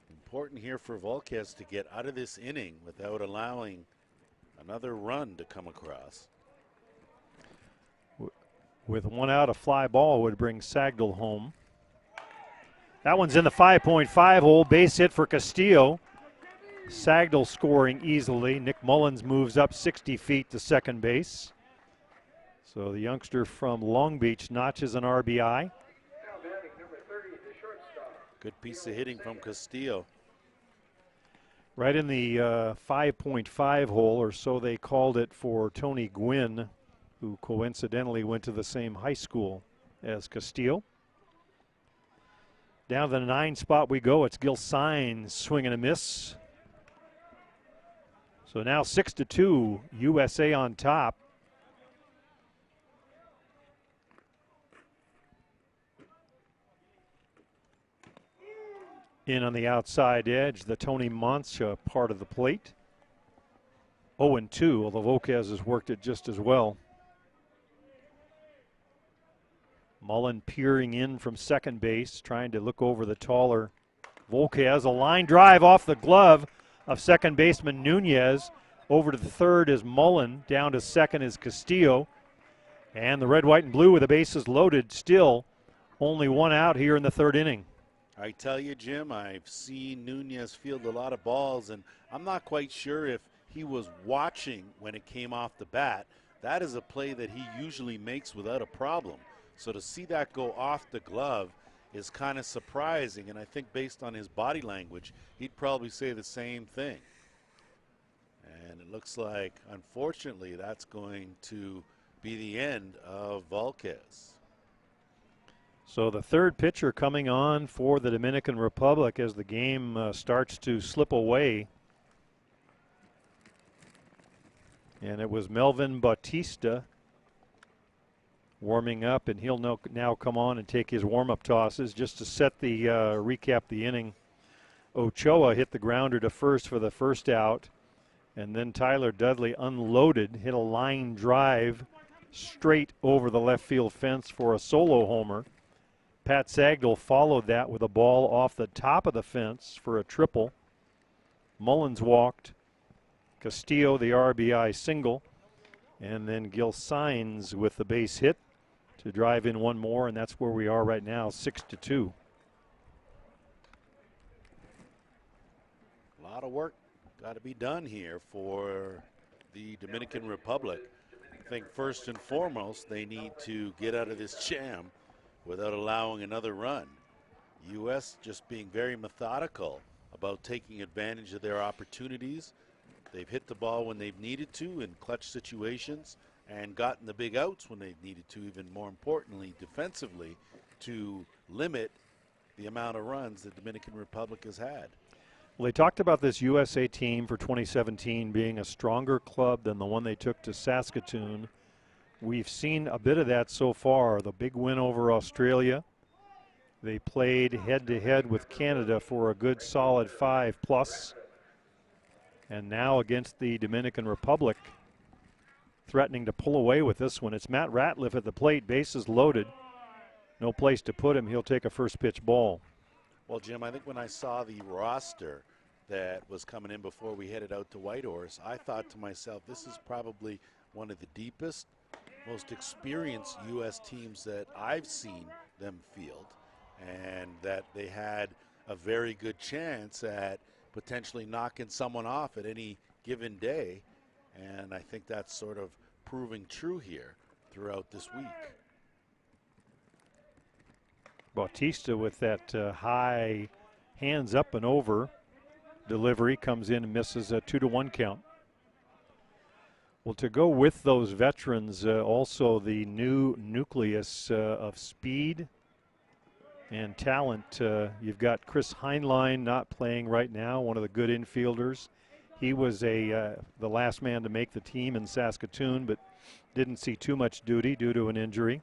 Important here for Volquez to get out of this inning without allowing another run to come across. With one out, a fly ball would bring Sagdal home. That one's in the 5.5 hole. Base hit for Castillo. Sagdal scoring easily. Nick Mullins moves up 60 feet to second base. So the youngster from Long Beach notches an RBI. Good piece of hitting from Castillo. Right in the 5.5 hole, or so they called it for Tony Gwynn, who coincidentally went to the same high school as Castillo. Down to the 9 spot we go. It's Gil Sines swinging a miss. So now 6-2, USA on top. In on the outside edge, the Tony Mancha part of the plate. 0-2, although Volquez has worked it just as well. Mullen peering in from second base, trying to look over the taller Volquez. A line drive off the glove of second baseman Nunez. Over to the third is Mullen. Down to second is Castillo. And the red, white, and blue with the bases loaded. Still only one out here in the third inning. I tell you, Jim, I've seen Nunez field a lot of balls, and I'm not quite sure if he was watching when it came off the bat. That is a play that he usually makes without a problem. So to see that go off the glove is kind of surprising, and I think based on his body language, he'd probably say the same thing. And it looks like, unfortunately, that's going to be the end of Volquez. So the third pitcher coming on for the Dominican Republic as the game starts to slip away. And it was Melvin Bautista warming up, and he'll now come on and take his warm-up tosses. Just to set the recap the inning, Ochoa hit the grounder to first for the first out, and then Tyler Dudley unloaded, hit a line drive straight over the left field fence for a solo homer. Pat Sagdal followed that with a ball off the top of the fence for a triple. Mullins walked. Castillo the RBI single. And then Gil Sines with the base hit to drive in one more, and that's where we are right now, 6-2. A lot of work got to be done here for the Dominican Republic. I think first and foremost, they need to get out of this jam without allowing another run. U.S. just being very methodical about taking advantage of their opportunities. They've hit the ball when they've needed to in clutch situations and gotten the big outs when they've needed to, even more importantly, defensively, to limit the amount of runs the Dominican Republic has had. Well, they talked about this USA team for 2017 being a stronger club than the one they took to Saskatoon. We've seen a bit of that so far. The big win over Australia. They played head-to-head with Canada for a good solid 5+. And now against the Dominican Republic, threatening to pull away with this one. It's Matt Ratliff at the plate, bases loaded. No place to put him. He'll take a first pitch ball. Well, Jim, I think when I saw the roster that was coming in before we headed out to Whitehorse, I thought to myself, this is probably one of the deepest, most experienced U.S. teams that I've seen them field, and that they had a very good chance at potentially knocking someone off at any given day. And I think that's sort of proving true here throughout this week. Bautista with that high hands up and over delivery comes in and misses a 2-1 count. Well, to go with those veterans, also the new nucleus of speed and talent. You've got Chris Heinlein not playing right now, one of the good infielders. He was the last man to make the team in Saskatoon, but didn't see too much duty due to an injury.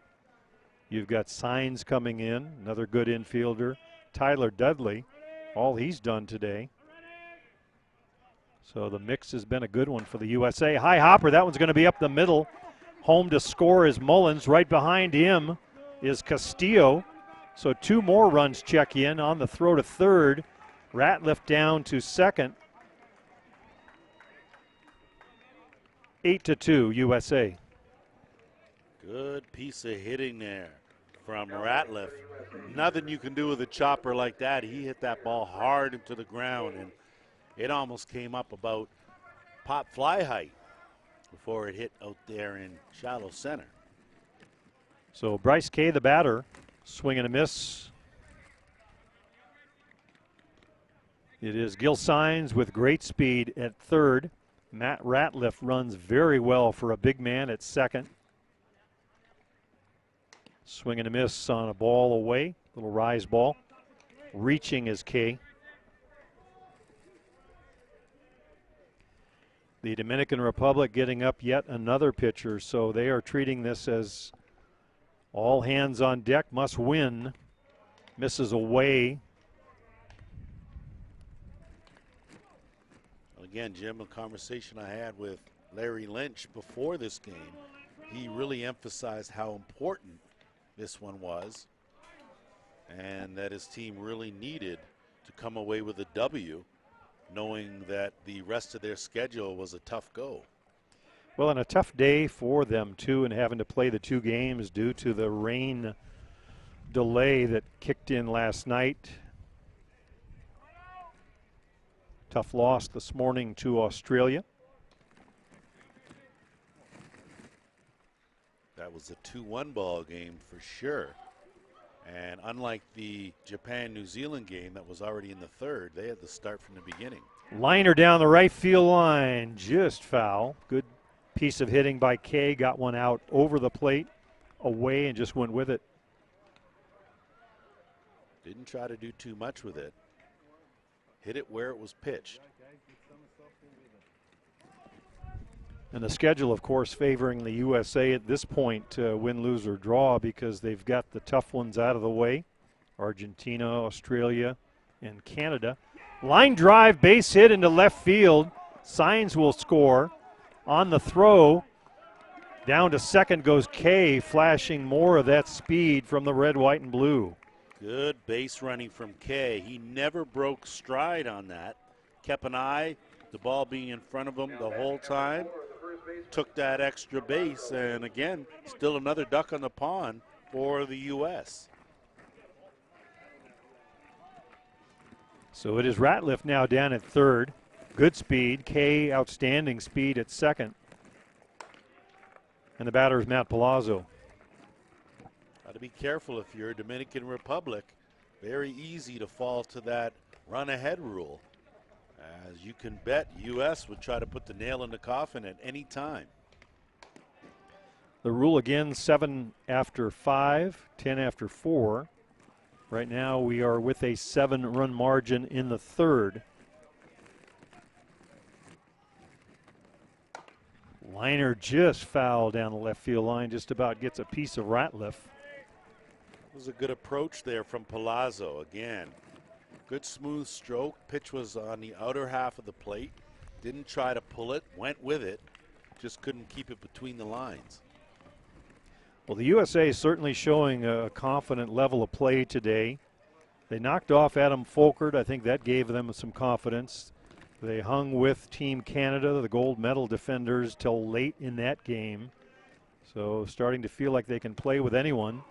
You've got Sines coming in, another good infielder. Tyler Dudley, all he's done today. So the mix has been a good one for the USA. High hopper, that one's going to be up the middle. Home to score is Mullins. Right behind him is Castillo. So two more runs check in on the throw to third. Ratliff down to second. 8-2 USA. Good piece of hitting there from Ratliff. Nothing you can do with a chopper like that. He hit that ball hard into the ground, and it almost came up about pop fly height before it hit out there in shallow center. So Bryce Kay, the batter, swing and a miss. It is Gil Sines with great speed at third. Matt Ratliff runs very well for a big man at second. Swing and a miss on a ball away, little rise ball. Reaching is Kay. The Dominican Republic getting up yet another pitcher, so they are treating this as all hands on deck, must win. Misses away. Again, Jim, a conversation I had with Larry Lynch before this game, he really emphasized how important this one was and that his team really needed to come away with a W, knowing that the rest of their schedule was a tough go. Well, and a tough day for them, too, and having to play the 2 games due to the rain delay that kicked in last night. Tough loss this morning to Australia. That was a 2-1 ball game for sure. And unlike the Japan-New Zealand game that was already in the third, they had to start from the beginning. Liner down the right field line, just foul. Good piece of hitting by Kay, got one out over the plate, away, and just went with it. Didn't try to do too much with it. Hit it where it was pitched. And the schedule, of course, favoring the USA at this point, win, lose, or draw, because they've got the tough ones out of the way. Argentina, Australia, and Canada. Line drive, base hit into left field. Sines will score. On the throw, down to second goes Kay, flashing more of that speed from the red, white, and blue. Good base running from Kay. He never broke stride on that. Kept an eye, the ball being in front of him the whole time. Took that extra base, and again, still another duck on the pond for the U.S. So it is Ratliff now down at third. Good speed. Kay, outstanding speed at second. And the batter is Matt Palazzo. Got to be careful if you're Dominican Republic. Very easy to fall to that run ahead rule. As you can bet, U.S. would try to put the nail in the coffin at any time. The rule again, 7 after 5, 10 after 4. Right now we are with a 7-run margin in the third. Liner just foul down the left field line, just about gets a piece of Ratliff. It was a good approach there from Palazzo again. Good smooth stroke. Pitch was on the outer half of the plate. Didn't try to pull it, went with it. Just couldn't keep it between the lines. Well, the USA is certainly showing a confident level of play today. They knocked off Adam Folkert. I think that gave them some confidence. They hung with Team Canada, the gold medal defenders, till late in that game. So starting to feel like they can play with anyone.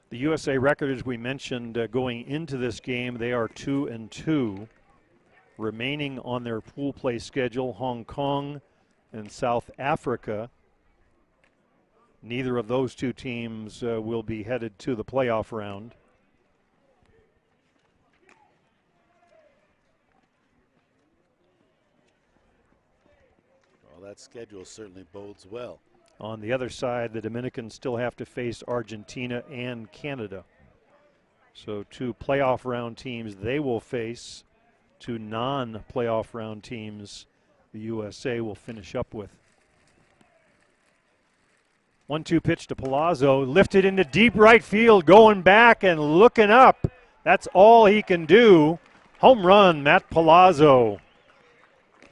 The USA record, as we mentioned, going into this game, they are 2-2. Remaining on their pool play schedule, Hong Kong and South Africa. Neither of those two teams will be headed to the playoff round. Well, that schedule certainly bodes well. On the other side, the Dominicans still have to face Argentina and Canada. So 2 playoff round teams they will face, 2 non-playoff round teams the USA will finish up with. 1-2 pitch to Palazzo, lifted into deep right field, going back and looking up. That's all he can do. Home run, Matt Palazzo.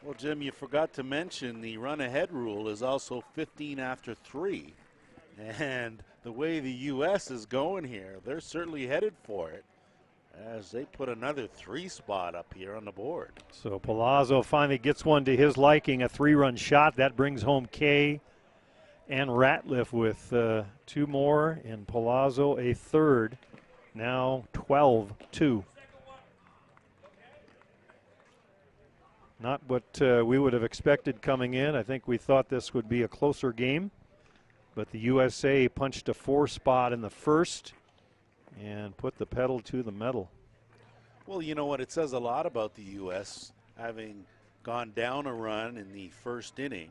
Well, Jim, you forgot to mention the run-ahead rule is also 15 after 3. And the way the U.S. is going here, they're certainly headed for it. as they put another 3 spot up here on the board. So Palazzo finally gets one to his liking, a 3-run shot. That brings home Kay and Ratliff with 2 more, and Palazzo a third. Now 12-2. Not what we would have expected coming in. I think we thought this would be a closer game, but the USA punched a 4 spot in the first and put the pedal to the metal. Well, you know what? It says a lot about the U.S. having gone down a run in the first inning,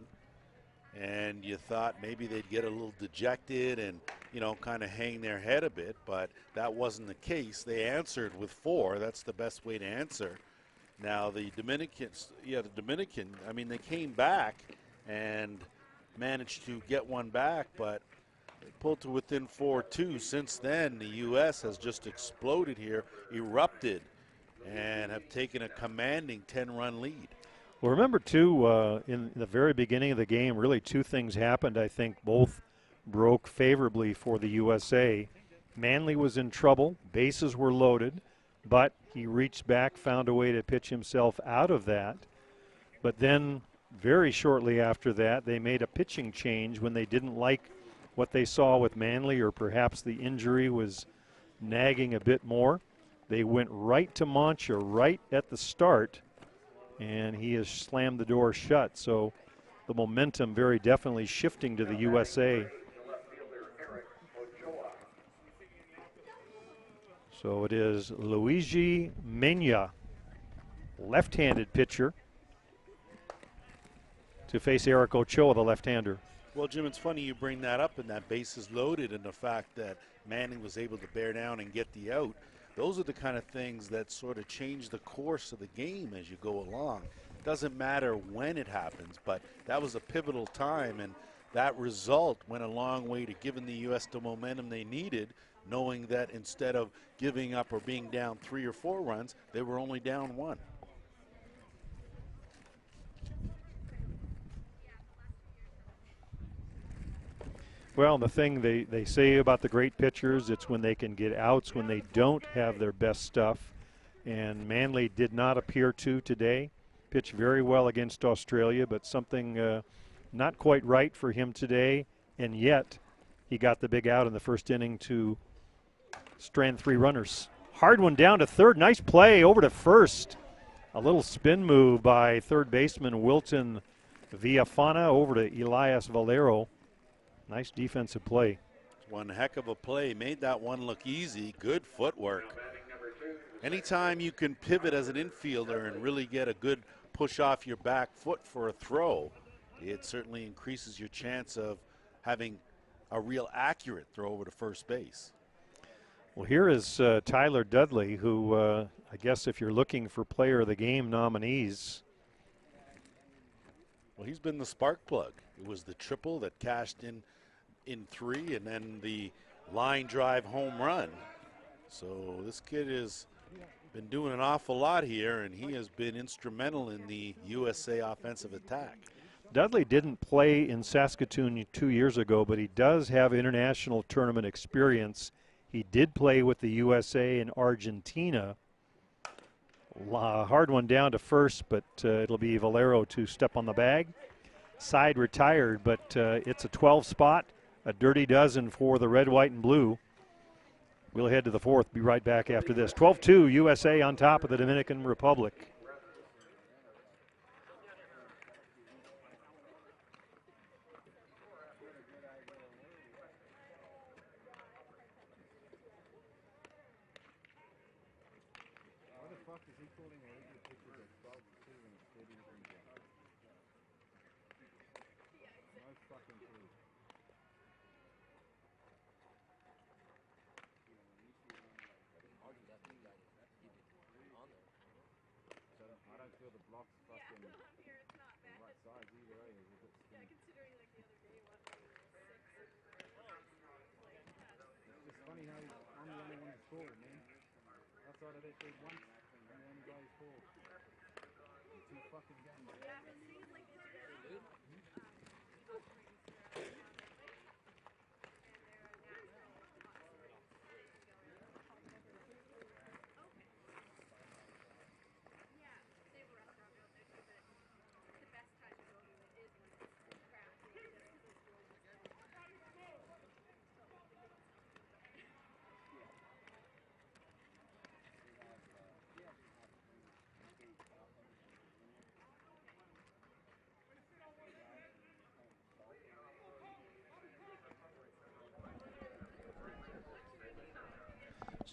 and you thought maybe they'd get a little dejected and, you know, kind of hang their head a bit, but that wasn't the case. They answered with 4. That's the best way to answer. Now, the Dominican, I mean, they came back and managed to get one back, but they pulled to within 4-2. Since then, the U.S. has just exploded here, erupted, and have taken a commanding 10-run lead. Well, remember, too, in the very beginning of the game, really 2 things happened. I think both broke favorably for the USA. Manley was in trouble. Bases were loaded, but he reached back, found a way to pitch himself out of that. But then very shortly after that, they made a pitching change when they didn't like what they saw with Manley, or perhaps the injury was nagging a bit more. They went right to Mancha right at the start, and he has slammed the door shut. So the momentum very definitely shifting to the USA. So it is Luigi Mena, left-handed pitcher, to face Eric Ochoa, the left-hander. Well, Jim, it's funny you bring that up, and that bases loaded, and the fact that Manning was able to bear down and get the out. Those are the kind of things that sort of change the course of the game as you go along. It doesn't matter when it happens, but that was a pivotal time, and that result went a long way to giving the U.S. the momentum they needed, knowing that instead of giving up or being down 3 or 4 runs, they were only down 1. Well, the thing they say about the great pitchers, it's when they can get outs, when they don't have their best stuff. And Manley did not appear to today. Pitched very well against Australia, but something not quite right for him today. And yet he got the big out in the first inning to strand 3 runners. Hard one down to third. Nice play over to first. A little spin move by third baseman Wilton Villafana over to Elias Valero. Nice defensive play. One heck of a play. Made that one look easy. Good footwork. Anytime you can pivot as an infielder and really get a good push off your back foot for a throw, it certainly increases your chance of having a real accurate throw over to first base. Well, here is Tyler Dudley, who I guess if you're looking for player of the game nominees. Well, he's been the spark plug. It was the triple that cashed in 3, and then the line drive home run. So this kid has been doing an awful lot here, and he has been instrumental in the USA offensive attack. Dudley didn't play in Saskatoon 2 years ago, but he does have international tournament experience. He did play with the USA in Argentina. Hard one down to first, but it'll be Valero to step on the bag. Side retired, but it's a 12 spot, a dirty dozen for the red, white, and blue. We'll head to the 4th, be right back after this. 12-2, USA on top of the Dominican Republic.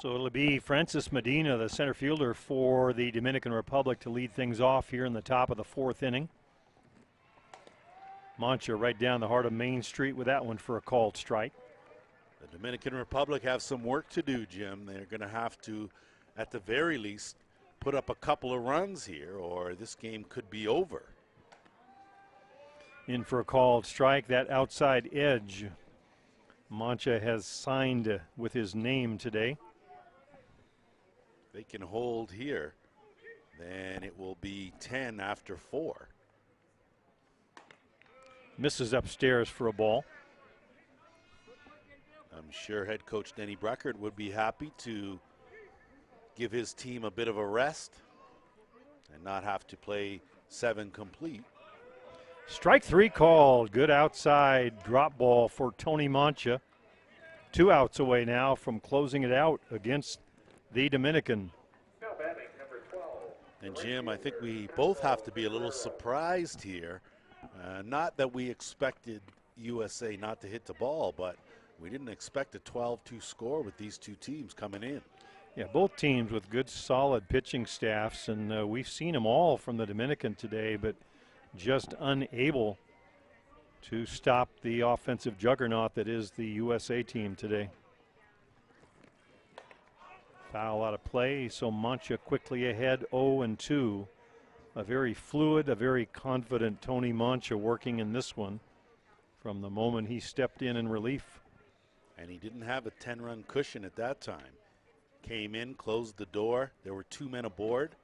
So it'll be Francis Medina, the center fielder for the Dominican Republic, to lead things off here in the top of the 4th inning. Mancha right down the heart of Main Street with that one for a called strike. The Dominican Republic have some work to do, Jim. They're going to have to, at the very least, put up a couple of runs here, or this game could be over. In for a called strike, that outside edge Mancha has signed with his name today. They can hold here, then it will be 10 after 4. Misses upstairs for a ball. I'm sure head coach Denny Breckert would be happy to give his team a bit of a rest and not have to play 7 complete. Strike 3 called. Good outside drop ball for Tony Mancha. 2 outs away now from closing it out against the Dominican. Now batting number 12. And Jim, I think we both have to be a little surprised here. Not that we expected USA not to hit the ball, but we didn't expect a 12-2 score with these two teams coming in. Yeah, both teams with good, solid pitching staffs, and we've seen them all from the Dominican today, but just unable to stop the offensive juggernaut that is the USA team today. Foul out of play, so Mancha quickly ahead 0-2. A very fluid, a very confident Tony Mancha working in this one from the moment he stepped in relief. And he didn't have a 10-run cushion at that time. Came in, closed the door. There were 2 men aboard.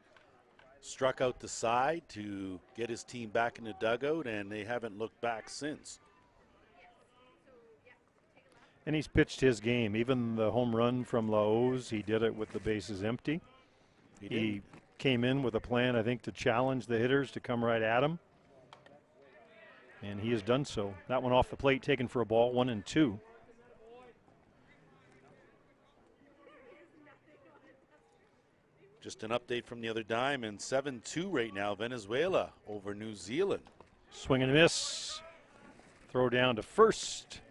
Struck out the side to get his team back in the dugout, and they haven't looked back since. And he's pitched his game. Even the home run from Laos, he did it with the bases empty. He came in with a plan, I think, to challenge the hitters to come right at him. And he has done so. That one off the plate, taken for a ball, 1-2. Just an update from the other diamond. 7-2 right now, Venezuela over New Zealand. Swing and a miss. Throw down to first.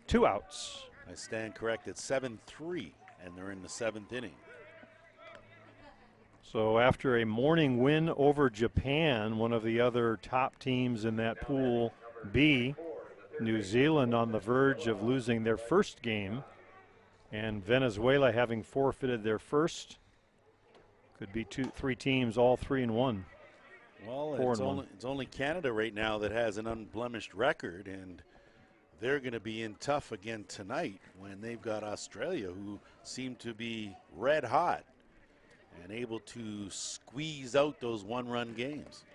2 outs. I stand corrected, 7-3, and they're in the 7th inning. So after a morning win over Japan, one of the other top teams in that pool B, New Zealand on the verge of losing their first game, and Venezuela having forfeited their first. Could be 3 teams, all 3-1. Well, it's only Canada right now that has an unblemished record, and they're going to be in tough again tonight when they've got Australia, who seem to be red hot and able to squeeze out those 1-run games.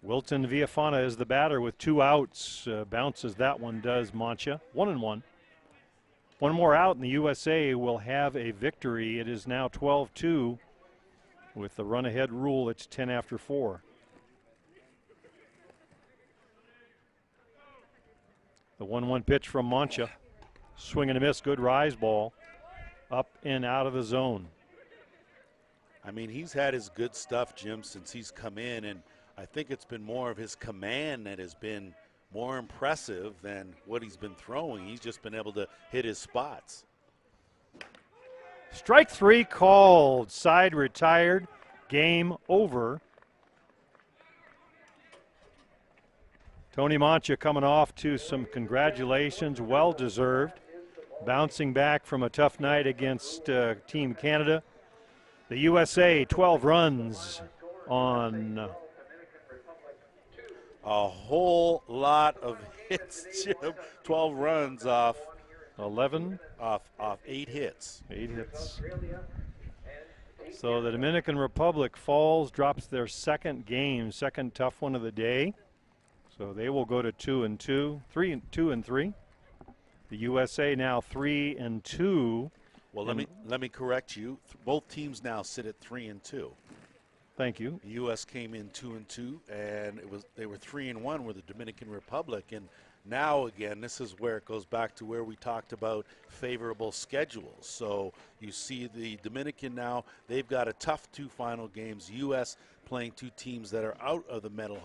Wilton Villafana is the batter with 2 outs. Bounces that one, does Mancha. 1-1. One more out, and the USA will have a victory. It is now 12-2. With the run-ahead rule, it's 10 after 4. The 1-1 pitch from Mancha. Swing and a miss, good rise ball. Up and out of the zone. I mean, he's had his good stuff, Jim, since he's come in, and I think it's been more of his command that has been more impressive than what he's been throwing. He's just been able to hit his spots. Strike 3 called. Side retired. Game over. Tony Mancha coming off to some congratulations. Well deserved. Bouncing back from a tough night against Team Canada. The USA 12 runs on. A whole lot of hits, Jim. 12 runs off 11. Off 8 hits. 8 hits. So the Dominican Republic falls, drops their second game, second tough one of the day. So they will go to 2-2, 2-3. The USA now 3-2. Well, let me correct you. Both teams now sit at 3-2. Thank you. The U.S. came in 2-2, and they were 3-1 with the Dominican Republic. And now again, this is where it goes back to where we talked about favorable schedules. So you see the Dominican now, they've got a tough 2 final games. U.S. playing 2 teams that are out of the medal